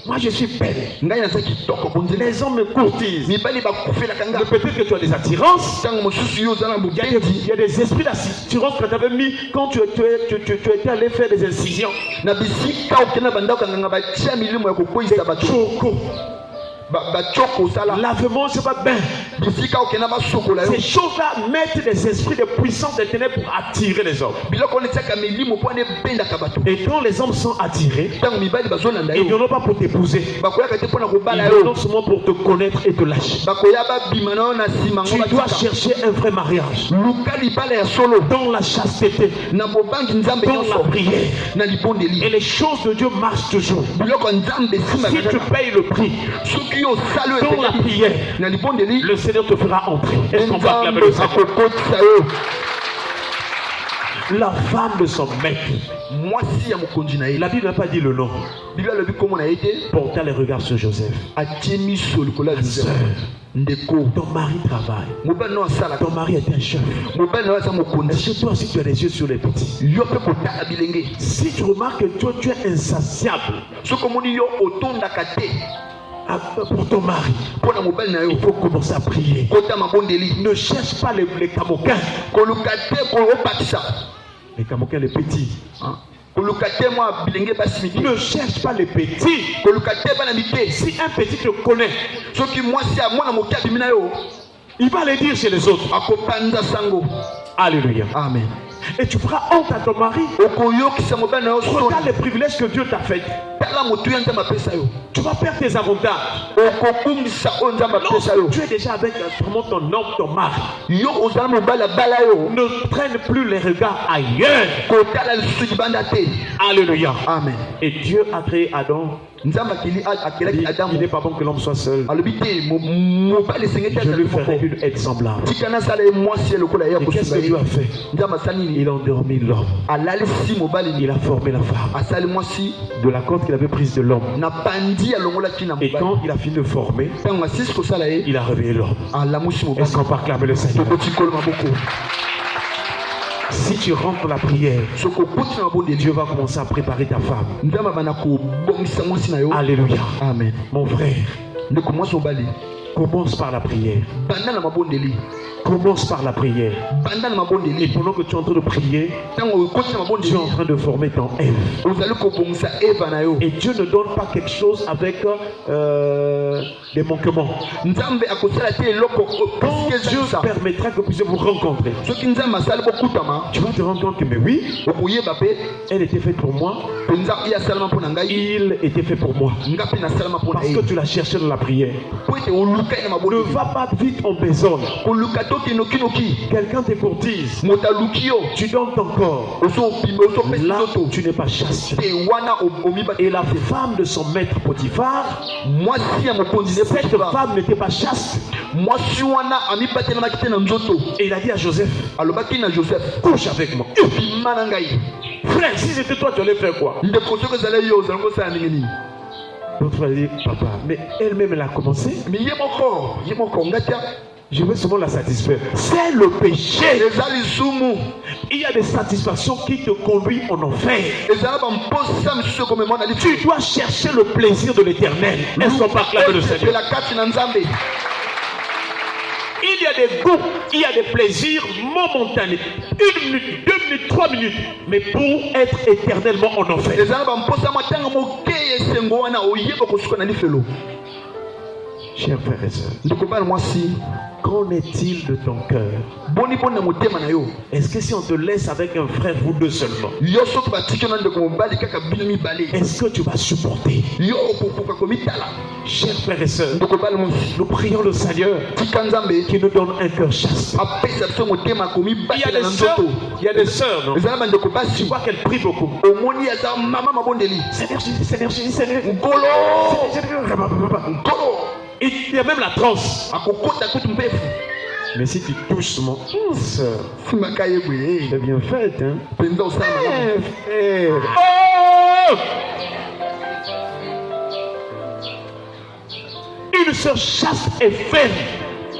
Moi je suis belle. Les hommes me courtisent. Mais peut-être que tu as des attirances. Il y a des esprits d'attirance que tu avais mis quand tu étais allé faire des incisions. Lavement, c'est pas bien. Ces choses-là mettent des esprits de puissance des ténèbres pour attirer les hommes. Et quand les hommes sont attirés, ils ne viennent pas pour t'épouser. Ils viennent seulement pour te connaître et te lâcher. Tu dois chercher un vrai mariage dans la chasteté, dans la prière. Et les choses de Dieu marchent toujours. Si tu payes le prix dans la prière, le Seigneur te fera entrer. Est-ce qu'on va acclamer le Seigneur? La femme de son maître. La Bible n'a pas dit le nom. Porta les regards sur Joseph. Sœur, ton mari travaille. Ton mari est un chef. Chez toi aussi tu as les yeux sur les petits. Si tu remarques que toi tu es insatiable pour ton mari, il faut commencer à prier. Ne cherche pas les camoquins. Les camoquins, les petits. Ne cherche pas les petits. Si un petit te connaît, il va aller dire chez les autres. Alléluia. Amen. Et tu feras honte à ton mari. Regarde les privilèges que Dieu t'a fait. Tu vas perdre tes avantages. Lorsque tu es déjà avec ton homme, ton mari, ne traîne plus les regards ailleurs. Alléluia. Amen. Et Dieu a créé Adam. Il n'est pas bon que l'homme soit seul. Je lui ferai une aide semblable. Et qu'est-ce que Dieu a fait? Il a endormi l'homme. Il a formé la femme de la corde qu'il avait prise de l'homme. Et quand il a fini de former, il a réveillé l'homme. Est-ce qu'on peut acclamer le Seigneur? Si tu rentres dans la prière, Dieu va commencer à préparer ta femme. Alléluia. Amen. Mon frère, commence par la prière. Commence par la prière. Et pendant que tu es en train de prier, tu es en train de former ton Ève. Et Dieu ne donne pas quelque chose avec des manquements. Quand Dieu permettra que vous puissiez vous rencontrer, tu vas te rendre compte que mais oui, elle était faite pour moi. Il était fait pour moi. Parce que tu l'as cherché dans la prière. Ne va pas vite en besogne. Quelqu'un te courtise. Tu donnes ton corps. Là, tu n'es pas chaste. Et la femme de son maître Potiphar, cette femme n'était pas chaste. Et il a dit à Joseph, couche avec moi. Frère, si c'était toi, tu allais faire quoi? L'autre frère dit, papa, mais elle-même elle a commencé. Mais je veux seulement la satisfaire. C'est le péché. Il y a des satisfactions qui te conduisent en enfer. Tu dois chercher le plaisir de l'éternel. Est-ce qu'on peut acclamer le Seigneur? Il y a des goûts, il y a des plaisirs momentanés. 1 minute, 2 minutes, 3 minutes. Mais pour être éternellement en enfer. Chers frères et sœurs, moi si qu'en est-il de ton cœur? boni bona motema na yo. Est-ce que si on te laisse avec un frère, vous deux seulement, Yo so ba tikona ndeko mobali kaka bino mibale. est-ce que tu vas supporter? Yo okokoka komitala. Chers frères et sœurs, Ndeko bali mo nous prions le Seigneur tikanzambe qui nous donne un cœur chaste. apesa so motema Il y a komibala des na sœurs, nzoto. il y a des sœurs, non? Ezala ba ndeko Tu basi vois qu'elles prient beaucoup. omoni aza mama mabondeli. Seigneur Jésus, Seigneur Jésus, Seigneur. Ngolo. Ngolo. Ngolo. Il y a même la transe. Akokota kutu mpefu. Mais si tu touches mon sœur, Simaka yebwe. c'est bien fait, hein? Penza osala malamu. Oh! Une sœur chaste et ferme.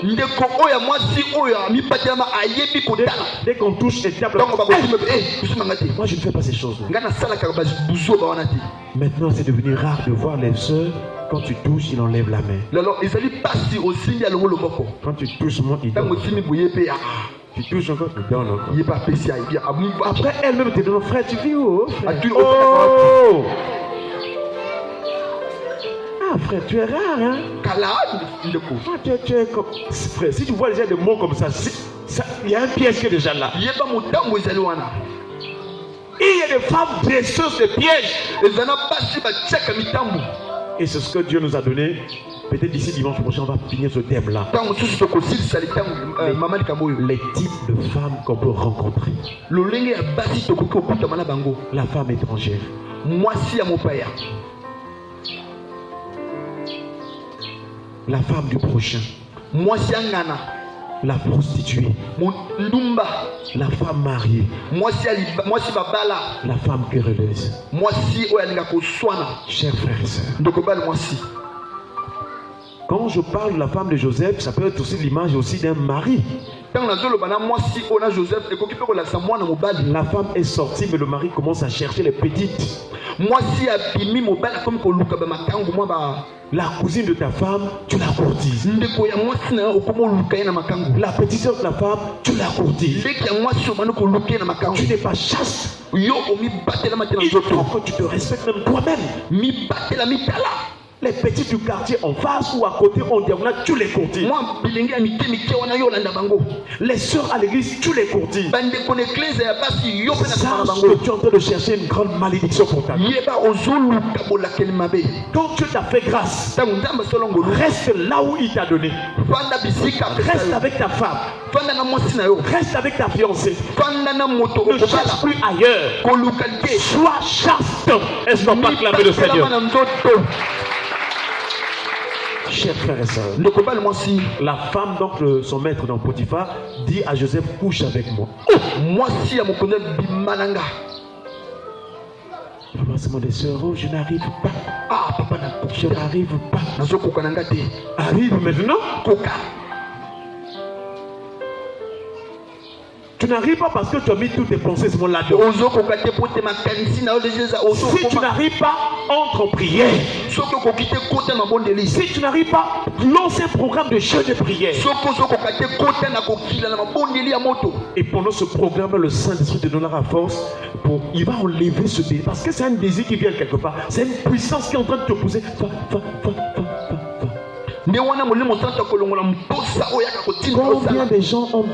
Ndeko oya mwasi oya mipatama ayebi kotala. Dès qu'on touche les tables, Donc ba kosima kusima ngati. moi je ne fais pas ces choses. Ngana sala ka ba buzo ba wana ti. Maintenant, c'est devenu rare de voir les sœurs. Quand tu touches, il enlève la main. Alors ezali pasi osinga longo loboko. Quand tu touches moi, il Tango donne. timi boye pe ah. Tu touches encore, il donne encore. Yeba pesi ya abu. Après, elle-même te donne, frère, tu vis où? Frère? Ah, tu- Oh! Ah, frère, tu es rare, hein? Kala ndeko. Ah, tu es comme... Frère, si tu vois déjà des mots comme ça, il y a un piège qui est déjà là. Yeba motango ezali wana. Il y a des femmes dresseuses de pièges. Ezana pasi ba tchaka mitambo. Et c'est ce que Dieu nous a donné. Peut-être d'ici dimanche prochain, on va finir ce thème-là. Tango susu to kosil sali tango mama likamboyo. Les types de femmes qu'on peut rencontrer. Lolenge ya basi to koki okuta mana bango. La femme étrangère. Mwasi ya mopaya. La femme du prochain. Mwasi ya ngana. La prostituée. Ndumba. La femme mariée. Mwasi babala. La femme querelleuse. Mwasi oya linga koswana. Chers frères et sœurs, Ndoko bali mwasi. quand je parle de la femme de Joseph, ça peut être aussi l'image aussi d'un mari. Tango nazolo bana mwasi ona Joseph ekoki pe kolakisa mwana mobali. La femme est sortie, mais le mari commence à chercher les petites. Mwasi abimi mobali comme koluka ba makangu mwa ba. La cousine de ta femme, tu la courtises. Ndeko ya mwasi na okomo luka ye na makangu. La petite sœur de la femme, tu la courtises. Ndeki ya mwasi obana koluka ye na makangu. Tu n'es pas chaste. Yo omi batela matela Il faut nzoto. que tu te respectes même toi-même. Mi batela mitala. Les petits du quartier en face ou à côté, en diagonale, tu les courtises. Mwa bilenge ya mike mike wana yo landa bango. Les sœurs à l'église, tu les courtises. Bandeko na église ya basi yo pe na Sache kama que bango. tu es en train de chercher une grande malédiction pour ta vie. Yeba ozoluka bolakeli mabe. Quand Dieu t'a fait grâce, Tango nzamba solongolo. reste là où il t'a donné. Fanda bisika. Reste avec ta femme. Fanda na mwasi na yo. Reste avec ta fiancée. Fanda na moto Ne cherche okobala. plus ailleurs. Koluka te. Sois chaste. Est-ce qu'on pas clamer le Seigneur? na nzoto. Chers frères et sœurs, Ndeko bali mwasi. la femme, donc son maître dans Potiphar, dit à Joseph, couche avec moi. Mwasi ya mokonzi bimalanga. Papa, c'est mon sœurs, oh, je n'arrive pas. Ah papa na Je n'arrive pas. nazokoka na nga te. Arrive maintenant. Koka. Tu n'arrives pas parce que tu as mis toutes tes pensées sur mon là-dedans. Ozokoka te pote makanisi na yo déjà Si tu n'arrives pas, entre en prière. Soki okoki te kota na bondeli. Si tu n'arrives pas, lance un programme de jeûne et prière. Soki ozokoka te kota na kokila na mabondeli ya moto. Et pendant ce programme, le Saint-Esprit te donnera force il va enlever ce désir. Parce que c'est un désir qui vient quelque part. C'est une puissance qui est en train de te pousser. Va. Ne wana molimo tanta kolongola mposa oyaka kotinda Combien osala. de gens sont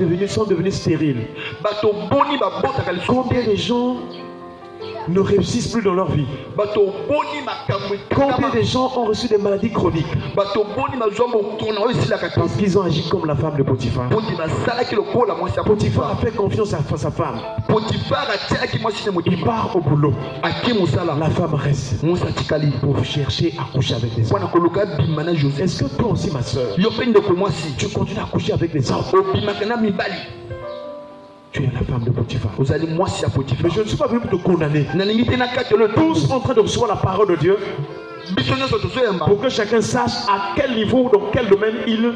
devenus stériles? Bato boni babotaka lisusu Combien te. de gens ne réussissent plus dans leur vie? Bato boni makambo Combien ekama. de gens ont reçu des maladies chroniques? Bato boni mazwa mokona oyo esilaka te. Parce qu'ils ont agi comme la femme de Potiphar. Poti basalaki lokola mwasi ya Potiphar a Potifar. fait confiance à sa femme. Potifar atiaki mwasi na Il motema. part au boulot. Aki mosala. La femme reste Mwasi atikali. pour chercher à coucher avec les hommes. Wana koluka bima na Joseph. Est-ce que toi aussi, ma soeur, Yo pe ndeko mwasi. tu continues à coucher avec les hommes? Obimaka na mibali. Tu es la femme de Potiphar. Ozali mwasi ya Potifar. Mais je ne suis pas venu pour te condamner. Nalingi te na kati le Tous sont en train de recevoir la parole de Dieu biso nyonso tozoyamba. pour que chacun sache à quel niveau, dans quel domaine il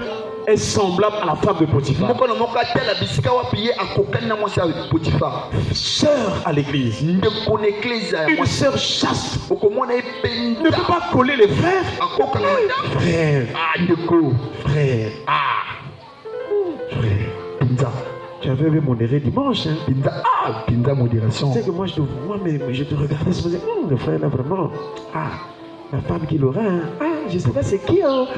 est semblable à la femme de Potiphar. Moko na moko atela bisika wapi ye akokani na mwasi ya Potifar. Sœur à l'église, Ndeko na église ya une mwasi. sœur chaste Okomona ne ependa. peut pas coller les frères. Akoka na madame. Frère, Ah ndeko. frère, frère. Pinza. Tu avais vu mon erreur dimanche, hein? Pinza. Ah pinza modération. Tu sais que moi je te vois, mais je te regardais, je me disais, le frère là vraiment, la femme qu'il aura, hein? je sais pas c'est qui. Oh!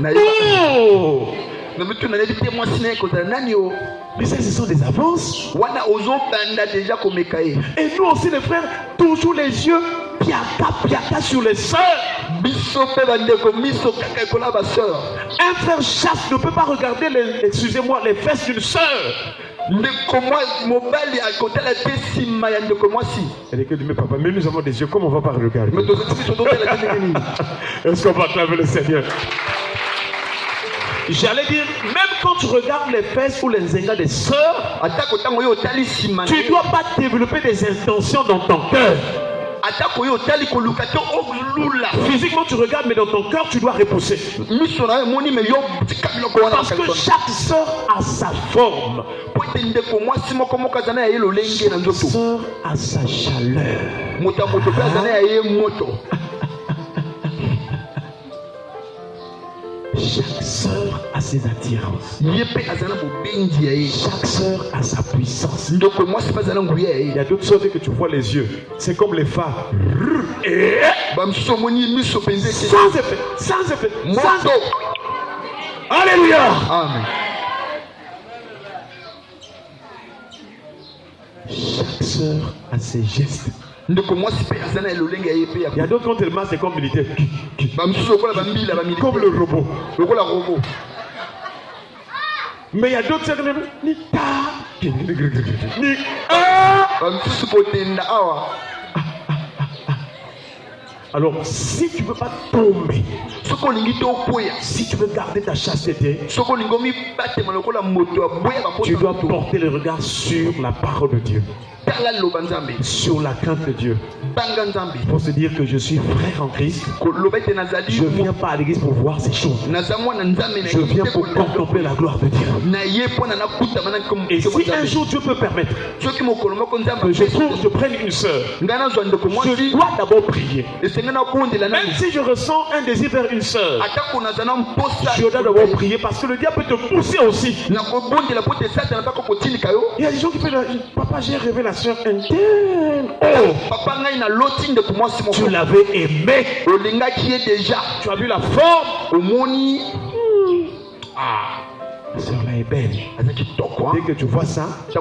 Mais ça, ce sont des avances. Et nous aussi, les frères, toujours les yeux piaka sur les sœurs. Un frère chasse ne peut pas regarder les fesses d'une sœur. Elle est que mais papa, mais nous avons des yeux, comment on va pas regarder? Est-ce qu'on va acclamer le Seigneur? J'allais dire, même quand tu regardes les fesses ou les zengas des sœurs, tu ne dois pas développer des intentions dans ton cœur. Physiquement tu regardes, mais dans ton cœur tu dois repousser. Parce que chaque sœur a sa forme. Chaque sœur a sa chaleur. Chaque sœur a ses attirances. Chaque sœur a sa puissance. Il y a d'autres sœurs que tu vois les yeux. C'est comme les phares. Sans effet. Sans effet. Alléluia. Amen. Chaque sœur a ses gestes. Il y a d'autres quand elle marche, c'est comme militaire. Comme le robot. Mais il y a d'autres alors, si tu ne peux pas tomber, si tu veux garder ta chasteté, tu dois porter le regard sur la parole de Dieu, sur la crainte de Dieu, pour se dire que je suis frère en Christ. Je ne viens pas à l'église pour voir ces choses. Je viens pour contempler la gloire de Dieu. Et si un jour Dieu peut permettre que je prenne une sœur, je dois d'abord prier. Même si je ressens un désir vers une sœur, je dois d'abord prier parce que le diable peut te pousser aussi. Il y a des gens qui peuvent dire, papa, j'ai rêvé la sœur interne. Oh, tu l'avais aimé. Tu as vu la forme. La sœur là est belle. Dès que tu vois ça, ça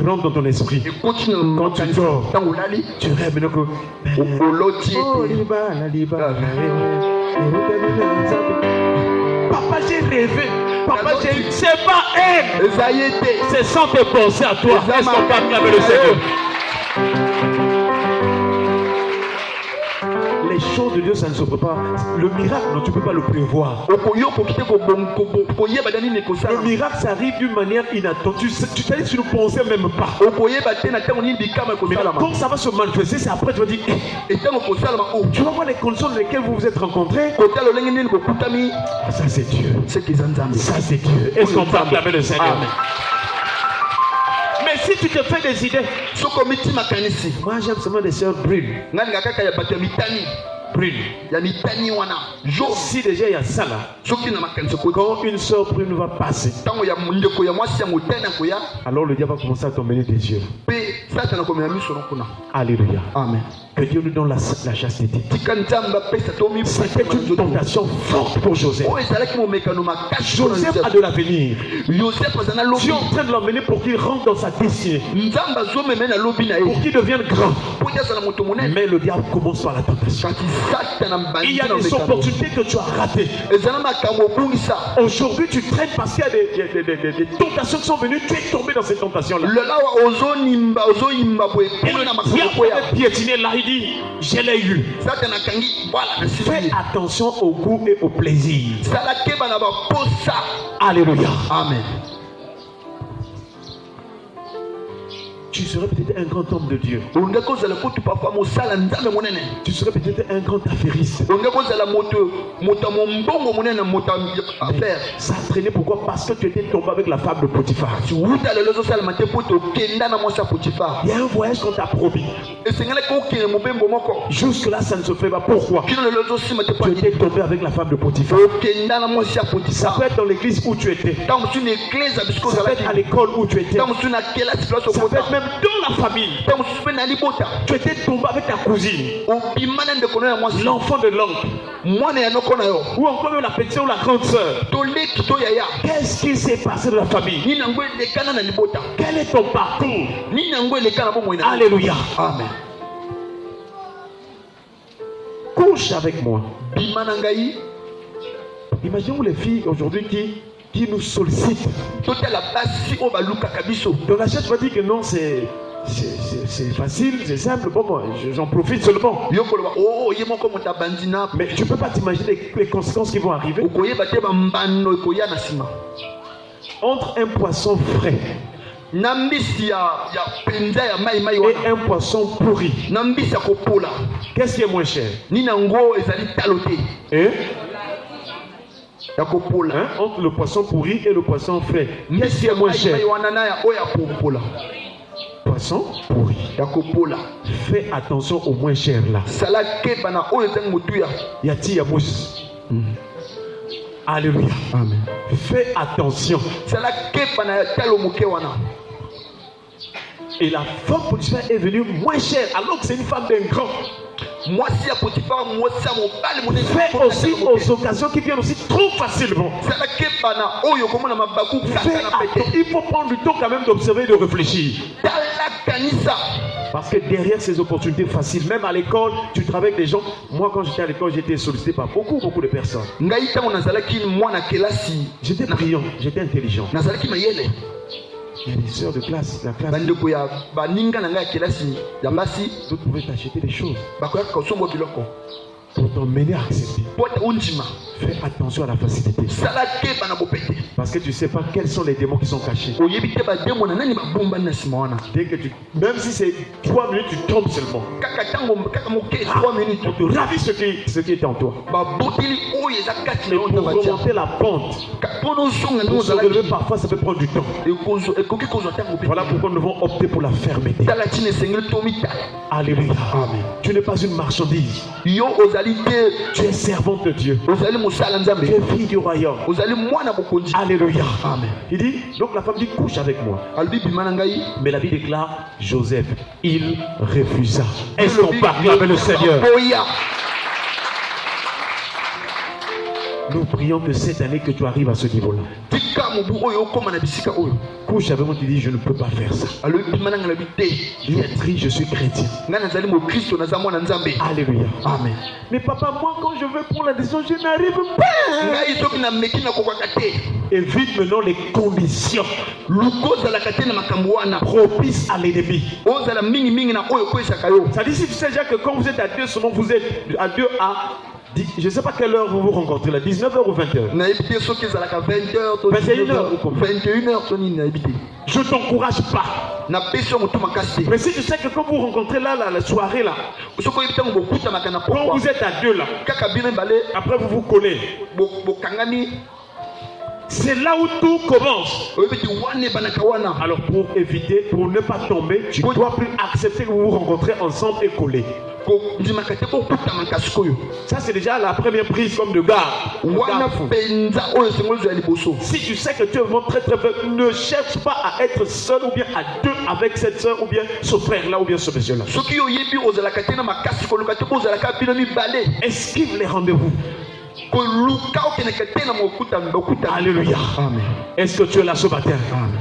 rentre dans ton esprit. Quand tu dors, tu rêves que papa, j'ai rêvé. Papa, c'est pas elle. C'est sans te penser à toi. Est-ce qu'on peut acclamer le Seigneur? Les choses de Dieu, ça ne se peut pas. Le miracle, non, tu ne peux pas le prévoir. Le miracle, ça arrive d'une manière inattendue. Tu t'as dit, tu ne pensais même pas. Mais quand ça va se manifester, c'est après, tu vas dire, tu vas voir les conditions dans lesquelles vous vous êtes rencontrés. Ça, c'est Dieu. Ça, c'est Dieu. Est-ce qu'on peut acclamer le Seigneur? Amen. Mais si tu te fais des idées, moi j'aime seulement des sœurs brunes. Si déjà il y a ça là, quand une sœur brune va passer, alors le diable va commencer à t'emmener des yeux. Alléluia. Amen. Que Dieu nous donne la chasteté. C'était une tentation forte pour Joseph. Joseph a de l'avenir. Dieu est en train de l'emmener pour qu'il rentre dans sa destinée, pour qu'il devienne grand. Mais le diable commence par la tentation. Il y a des opportunités que tu as ratées. Aujourd'hui tu traînes parce qu'il y a des tentations qui sont venues. Tu es tombé dans ces tentations-là. Et le diable avait piétiné là. Il dit, je l'ai eu. Fais attention au goût et au plaisir. Alléluia. Amen. Tu serais peut-être un grand homme de Dieu. Tu serais peut-être un grand affairiste. Ça a traîné pourquoi? Parce que tu étais tombé avec la femme de Potiphar. Il y a un voyage qu'on t'a promis. Jusque là ça ne se fait pas. Pourquoi? Tu étais tombé avec la femme de Potiphar. Ça peut être dans l'église où tu étais. Ça peut être à l'école où tu étais. Ça peut être même dans la famille, tu étais tombé avec ta cousine, l'enfant de l'oncle, ou encore même la petite ou la grande sœur. Qu'est-ce qui s'est passé dans la famille? Quel est ton parcours? Alléluia. Amen. Couche avec moi. Imaginez-vous les filles aujourd'hui qui nous sollicitent. Dans la chaîne, tu vas dire que non, c'est facile, c'est simple. Bon, moi, j'en profite seulement. Mais tu ne peux pas t'imaginer les conséquences qui vont arriver. Entre un poisson frais et un poisson pourri, qu'est-ce qui est moins cher? Entre le poisson pourri et le poisson frais, qu'est-ce qui est moins cher? Poisson pourri. Fais attention au moins cher là. Yati Yamos. Alléluia. Amen. Fais attention. Et la femme Potiphar est venue moins chère alors que c'est une femme d'un grand. Fais aussi aux occasions qui viennent aussi trop facilement. Il faut prendre du temps quand même d'observer et de réfléchir. Parce que derrière ces opportunités faciles, même à l'école, tu travailles avec des gens. Moi, quand j'étais à l'école, j'étais sollicité par beaucoup de personnes. J'étais brillant, j'étais intelligent. Il y a des sœurs de classe, la classe. D'autres pouvaient t'acheter des choses pour t'emmener à accepter. Fais attention à la facilité. Parce que tu ne sais pas quels sont les démons qui sont cachés. Dès que même si c'est 3 minutes, tu tombes seulement. On te ravit ce qui est en toi. Et pour remonter la pente, pour se relever parfois, ça peut prendre du temps. Voilà pourquoi nous devons opter pour la fermeté. Alléluia. Amen. Tu n'es pas une marchandise. Tu es servante de Dieu. Tu es fille du royaume. Alléluia. Amen. Il dit, donc la femme dit, couche avec moi. Mais la Bible déclare, Joseph, il refusa. Est-ce qu'on peut acclamer le Seigneur? Nous prions que cette année que tu arrives à ce niveau-là. Couche avec moi, tu dis, je ne peux pas faire ça. Il est triste, je suis chrétien. Alléluia. Amen. Mais papa, moi quand je veux prendre la décision, je n'arrive pas. Évite maintenant les conditions propices à l'ennemi. Ça dit, si tu sais déjà que quand vous êtes à Dieu, seulement vous êtes à Dieu à... Je ne sais pas quelle heure vous vous rencontrez là, 19h ou 20h? 21h. Je ne t'encourage pas. Mais si tu sais que quand vous rencontrez là, la soirée là, quand vous êtes à deux là, après vous vous collez. C'est là où tout commence. Alors pour éviter, pour ne pas tomber, tu ne dois plus accepter que vous vous rencontrez ensemble et coller. Ça c'est déjà la première prise comme de garde. Si tu sais que tu es vraiment très faible, ne cherche pas à être seul ou bien à deux avec cette soeur ou bien ce frère là ou bien ce monsieur là. Esquive les rendez-vous. Alléluia. Amen. Est-ce que tu es là ce matin? Amen.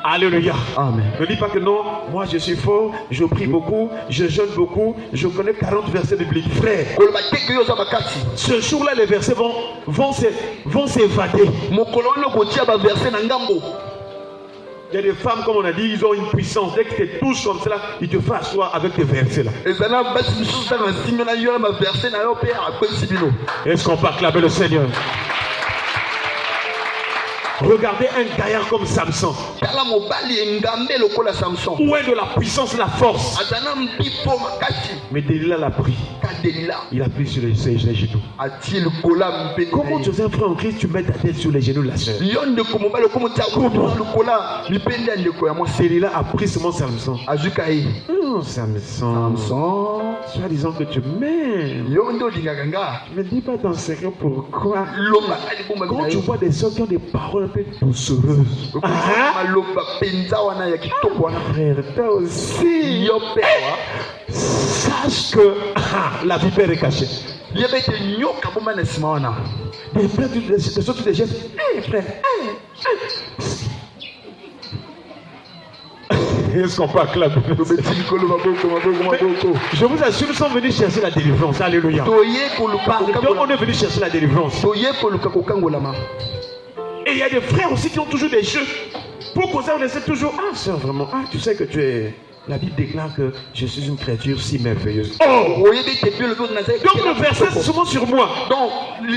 Alléluia. Amen. Ne dis pas que non, moi je suis fort, je prie beaucoup, je jeûne beaucoup, je connais 40 versets bibliques. Frère, ce jour-là, les versets vont s'évader. Il y a des femmes, comme on a dit, ils ont une puissance. Dès que tu te touches comme cela, ils te font asseoir avec tes versets là. Est-ce qu'on peut acclamer le Seigneur? Regardez un gaillard comme Samson. Où est de la puissance et la force? Mais Delilah l'a pris. Il a pris sur les genoux. Comment tu es un frère en Christ, tu mets ta tête sur les genoux de la soeur? Delilah a pris seulement Samson. Samson. Soit disant que tu m'aimes. yo ndo olingaka nga Ne me dis pas dans secret pourquoi. loba alibomba Quand tu vois des hommes qui ont des paroles un peu doucereuses. maloba penza wana ya kitoko wana Frère, toi aussi. yo mpe awa Sache que la vipère est cachée. yeba ete nyoka bomba na nsima wana Des frères, des autres, des gestes. Hé frère, est-ce qu'on peut acclamer? tobeti likolo maboko maboko maboko Je vous assure, nous sommes venus chercher la délivrance. Alléluia. toye koluka Donc on est venu chercher la délivrance. toye koluka kokangolama Et il y a des frères aussi qui ont toujours des jeux. Pour causer, on essaie toujours. Ah, sœur, vraiment. Ah, tu sais que tu es. La Bible déclare que je suis une créature si merveilleuse. oh oyebi ete bio lobi nazali Donc le verset c'est souvent sur moi. donc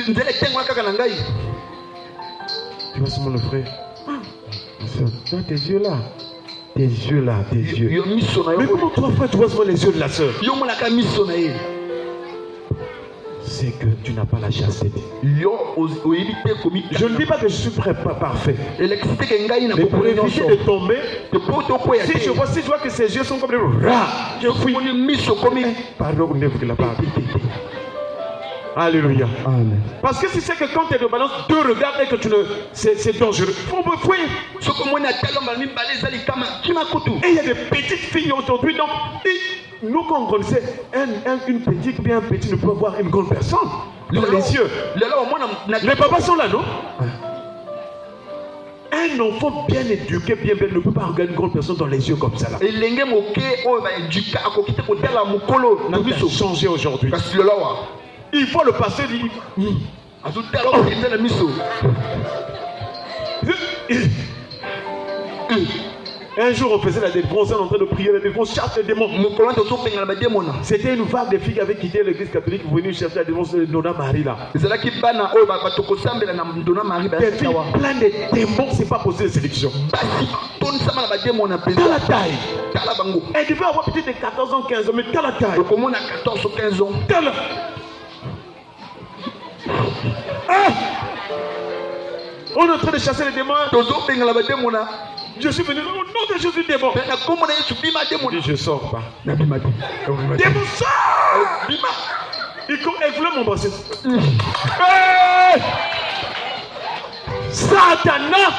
nzela etengola kaka na ngai Tu vois seulement le frère. Ah, sœur, toi, tes yeux là. Tes yeux là, tes yeux. yo miso na Mais yo comment toi, frère, tu vois seulement les yeux de la sœur? yo monaka miso na ye C'est que tu n'as pas la chasteté. yo oyebi te komi Je ne dis pas que je suis pas parfait. elekisite ke ngai na Mais pour kokoli éviter nyonso de tomber, te po tokoya si te je vois que ses yeux sont comme des rats, je fuis. omoni miso komi Pardon, on est de la part. Alléluia. amen Parce que si c'est que quand tu es de balance, deux regards et que tu ne. C'est dangereux. Faut me fouiller. soki omoni atalomba mibale eza likama kima kutu Et il y a des petites filles aujourd'hui. Donc, nous, quand on connaissait une petite, bien un petit ne peut voir une grande personne dans les yeux. lelo omona Les papas sont là, non? Un enfant bien éduqué, bien belle, ne peut pas regarder une grande personne dans les yeux comme ça. Là. elenge moke oyo baeduka akoki te kotala mokolo na Tout a biso changé aujourd'hui. kasi lelo awa Il faut le passer dit. azotala okende na miso Un jour, on faisait la délivrance, on est en train de prier la délivrance, chasse les démons. mokolo wana tozopengana bademona C'était une vague de filles qui avaient quitté l'église catholique pour venir chercher la délivrance de Nona Marie là. ezalaki bana oyo bato kosambela na ndona mari Des filles bayawa pleines de démons, c'est pas possible de sélection. basi tonisama na bademona Dans la mpenza taille. tala bango Elle devait avoir peut-être de 14 ans, 15 ans, mais dans la taille. okomona 14 15 ans Dans la... Ah! On est en train de chasser les démons. tozopengana bademona Je suis venu au nom de Jésus, démon. mpe na kombo na yesu bima demona Je sors pas. nabima te Démon, sors! bima Elle voulait m'embrasser. Hey! Satanas!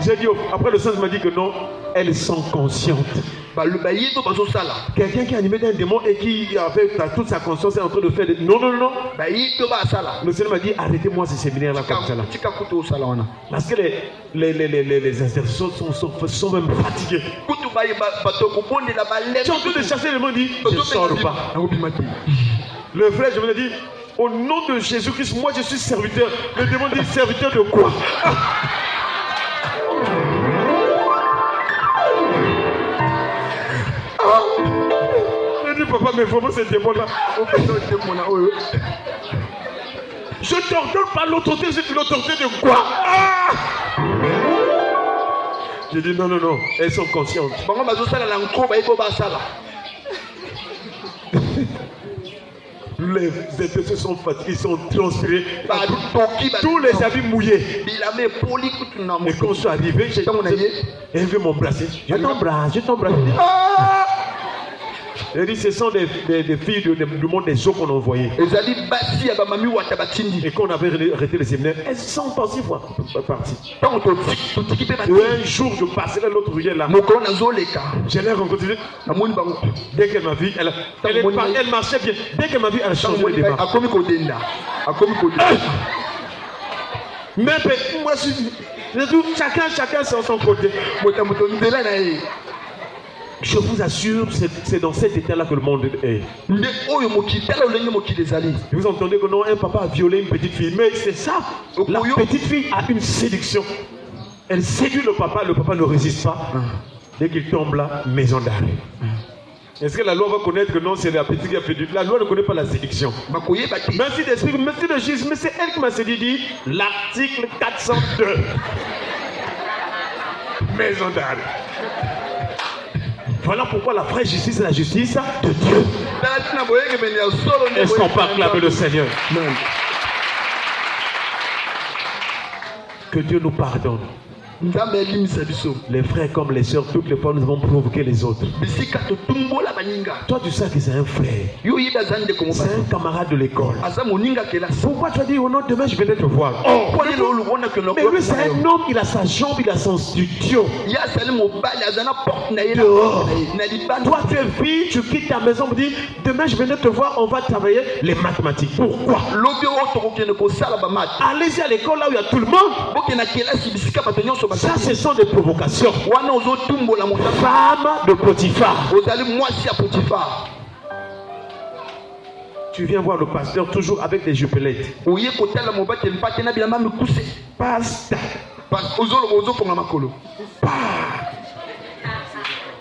J'ai dit, après le sens m'a dit que non, elles sont conscientes. baloba ye to bazosala Quelqu'un qui est animé d'un démon et qui avec toute sa conscience est en train de faire des... Non, non, non. baye to basala Le Seigneur m'a dit, arrêtez-moi ces séminaires-là comme ça. Là. tika kutu osala wana Parce que les intercesseurs sont même fatigués. kutu baye bato kobondela J'ai en train de chasser le monde, dit, je ne sors pas. nakobima te Le frère, je me dis, au nom de Jésus-Christ, moi je suis serviteur. Le démon dit, serviteur de quoi? Je dis, papa, mais vraiment, c'est démon-là. Je t'ordonne par l'autorité, je dis l'autorité de quoi? Ah! Je dis, non, non, non, elles sont conscientes. bango bazosala na nko baye po basala Les intercesseurs sont fatigués, ils sont transpirés. batoki Tous les habits mouillés. bilamba epoli kutu na Et quand je suis arrivé, elle veut m'embrasser. Je t'embrasse, je t'embrasse. Elle dit, ce sont des filles du monde des eaux qu'on a envoyées. ezali basi ya bamami wata batindi Et quand on avait arrêté le séminaire, elles sont parties. ntango totiki mpe Et bati un jour, je passais l'autre rue là. mokolo nazoleka Je l'ai rencontrée. namoni bango Dès qu'elle m'a vu, elle marchait bien. Dès qu'elle m'a vu, elle a changé de débat. akomi kodenda Mais moi, chacun sur son côté. moto nzela na ye Je vous assure, c'est dans cet état-là que le monde est. nde oyo mokili tala olenge mokili ezali Et vous entendez que non, un papa a violé une petite fille. Mais c'est ça. La petite fille a une séduction. Elle séduit le papa ne résiste pas. Dès qu'il tombe là, maison d'arrêt. Est-ce que la loi va connaître que non, c'est la petite qui a fait du... La loi ne connaît pas la séduction. bakoyeba te Merci d'esprit, merci de Jésus, mais c'est elle qui m'a séduit, dit l'article 402. Maison d'arrêt. Voilà pourquoi la vraie justice est la justice de Dieu. tala tina boyengemeni ya solo nde Est-ce qu'on peut acclamer le Seigneur? Non. Que Dieu nous pardonne. Les frères comme les sœurs, toutes les fois nous avons provoqué les autres. Toi tu sais que c'est un frère, c'est un camarade de l'école. Pourquoi tu as dit oh non demain je viendrai te voir? Mais lui c'est un homme, il a sa jambe, il a son studio. Dehors. Toi tu es fille, tu quittes ta maison, tu dis demain je viendrai te voir, on va travailler les mathématiques. Pourquoi? Allez-y à l'école là où il y a tout le monde. Ça ce sont des provocations. Femme de Potiphar. Tu viens voir le pasteur toujours avec des jupelettes. Pasteur.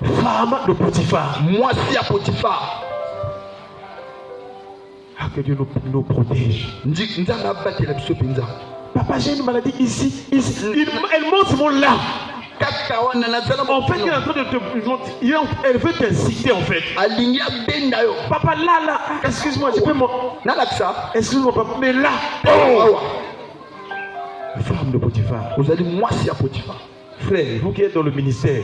Femme de Potiphar. Ah, que Dieu nous protège. Papa, j'ai une maladie ici. Elle monte ce monde-là. En fait, elle est en train de te. Elle veut t'inciter en fait. Papa, là, excuse-moi, tu peux moi. Excuse-moi, papa, mais là. Oh! Femme de Potiphar. Vous allez moi si à Potiphar. Frère, vous qui êtes dans le ministère.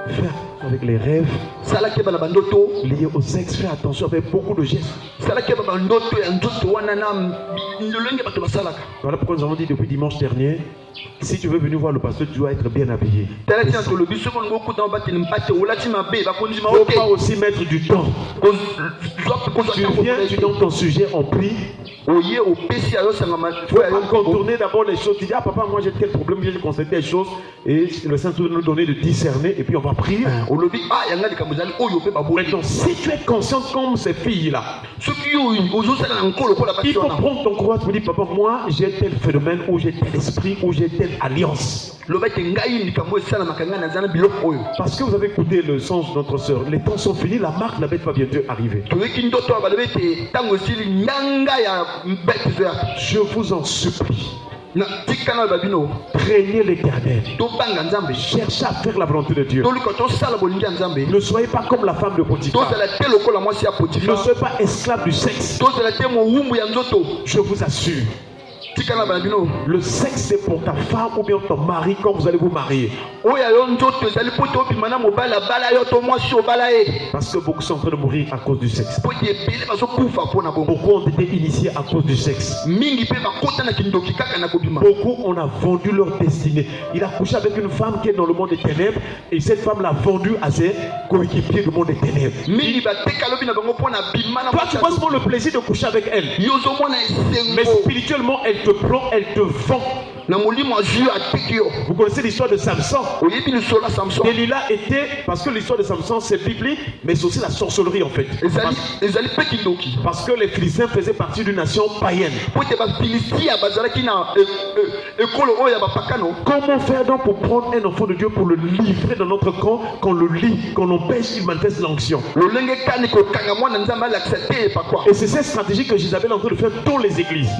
Faire avec les rêves liés au sexe, fais attention avec beaucoup de gestes. Voilà pourquoi nous avons dit depuis dimanche dernier, si tu veux venir voir le pasteur, tu dois être bien habillé. Il faut pas aussi mettre du temps. Tu viens, tu donnes ton sujet, on prie. Il faut contourner d'abord les choses. Tu dis, ah papa, moi j'ai tel problème, j'ai constaté des choses. Et le Saint-Esprit va nous donner de discerner et puis on va prier. Maintenant, si tu es consciente comme ces filles-là, il faut prendre ton courage pour dire, papa, moi j'ai tel phénomène, ou j'ai tel esprit, ou j'ai telle alliance. Parce que vous avez écouté le sens de notre soeur, les temps sont finis, la marque de la bête va bientôt arriver. Je vous en supplie. Craignez l'Éternel. Cherchez à faire la volonté de Dieu. Ne soyez pas comme la femme de Potiphar. Ne soyez pas esclave du sexe. Je vous assure. Le sexe c'est pour ta femme ou bien ton mari quand vous allez vous marier. Parce que beaucoup sont en train de mourir à cause du sexe. Beaucoup ont été initiés à cause du sexe. Beaucoup on a vendu leur destinée. Il a couché avec une femme qui est dans le monde des ténèbres et cette femme l'a vendu à ses coéquipiers du monde des ténèbres. Toi tu vois seulement le plaisir de coucher avec elle. Mais spirituellement elle te prend, elle te vend. Vous connaissez l'histoire de Samson. Delilah était, parce que l'histoire de Samson c'est biblique, mais c'est aussi la sorcellerie en fait. Parce que les Philistins faisaient partie d'une nation païenne. Comment faire donc pour prendre un enfant de Dieu pour le livrer dans notre camp, qu'on le lit, qu'on empêche, il manifeste l'onction. Et c'est cette stratégie que Jézabel est en train de faire dans les églises.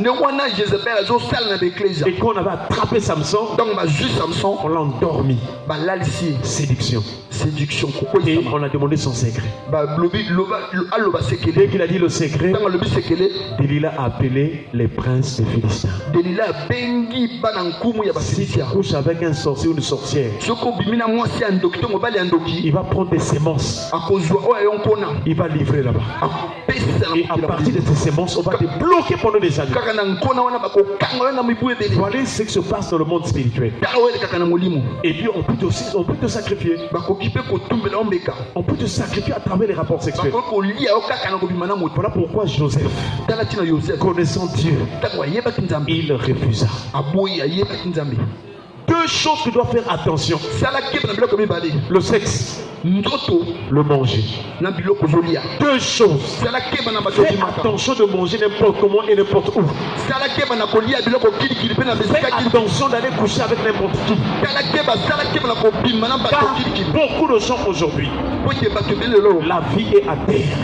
Et quand on avait attrapé Samson, on l'a endormi. Séduction. Et on a demandé son secret. Dès qu'il a dit le secret, Delilah a appelé les princes des Philistins. Si tu couches avec un sorcier ou une sorcière, il va prendre des semences. Il va livrer là-bas. Et à partir de ces semences, on va te bloquer pendant des années. Voilà ce qui se passe dans le monde spirituel. Et puis on peut te sacrifier. On peut te sacrifier à travers les rapports sexuels. Voilà pourquoi Joseph, connaissant Dieu, il refusa. Deux choses que tu dois faire attention. Le sexe, le manger. Deux choses. Fais attention de manger n'importe comment et n'importe où. Fais attention d'aller coucher avec n'importe qui. Car beaucoup de gens aujourd'hui, la vie est à terre.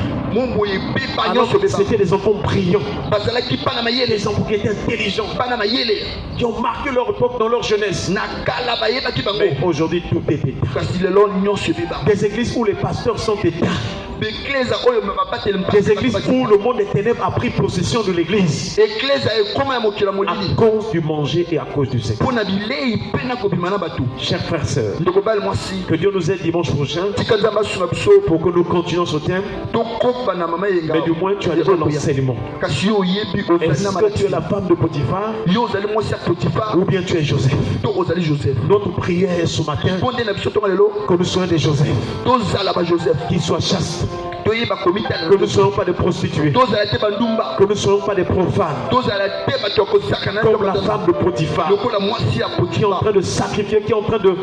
Alors c'était des enfants brillants, des enfants qui étaient intelligents, qui ont marqué leur époque dans leur jeunesse. Mais aujourd'hui tout est éteint. Des églises où les pasteurs sont éteints. Des églises où le monde des ténèbres a pris possession de l'église à cause du manger et à cause du sexe. Chers frères et sœurs, que Dieu nous aide dimanche prochain pour que nous continuions ce thème. Mais du moins tu as déjà l'enseignement. Est-ce que tu es la femme de Potiphar ou bien tu es Joseph? Notre prière ce matin, que nous soyons des Joseph, qu'ils soient chastes, que nous ne soyons pas des prostituées, que nous ne soyons pas des profanes, comme la femme de Potiphar, qui est en train de sacrifier, qui est en train de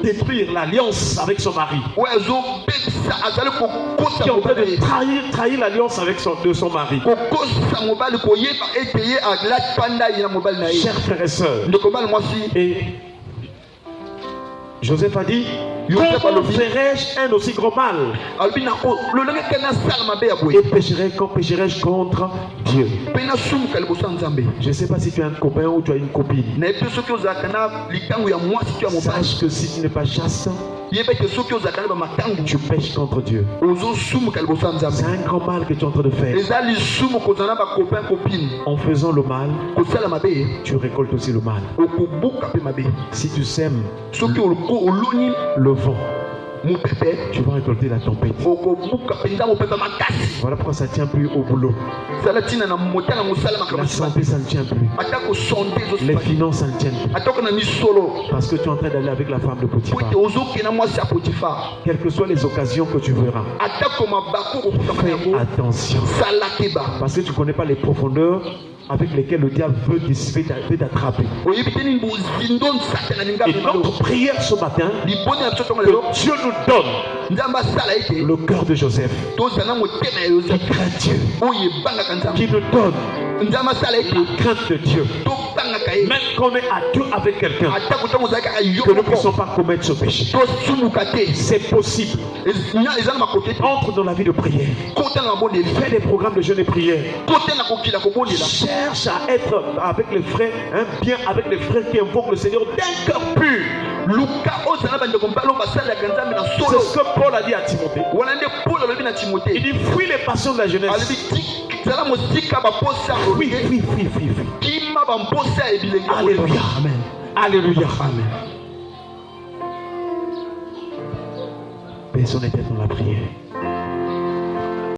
détruire l'alliance avec son mari, qui est en train de trahir l'alliance avec son mari. Chers frères et sœurs, et Joseph a dit, comment ferais-je un aussi grand mal? Et pécherai-je contre Dieu? Je ne sais pas si tu as un copain ou tu as une copine. Sache que si tu n'es pas chaste, tu pêches contre Dieu. C'est un grand mal que tu es en train de faire. En faisant le mal, tu récoltes aussi le mal. Si tu sèmes le vent, tu vas récolter la tempête. Voilà pourquoi ça ne tient plus au boulot. La santé, ça ne tient plus. Les finances, ça ne tient plus. Parce que tu es en train d'aller avec la femme de Potiphar. Quelles que soient les occasions que tu verras, fais attention. Parce que tu ne connais pas les profondeurs avec lesquels le diable veut t'attraper. Et notre prière ce matin, que Dieu nous donne le cœur de Joseph, qui craint Dieu, qui nous donne la crainte de Dieu. Même qu'on est à deux avec quelqu'un, que nous ne puissions pas commettre ce péché. C'est possible. Entre dans la vie de prière. Fais des programmes de jeûne et prière. Cherche à être avec les frères, bien avec les frères qui invoquent le Seigneur d'un cœur pur. C'est ce que Paul a dit à Timothée. Il dit, fuis les passions de la jeunesse. Oui. Alléluia. Amen. Alléluia. Amen. Personne n'était dans la prière.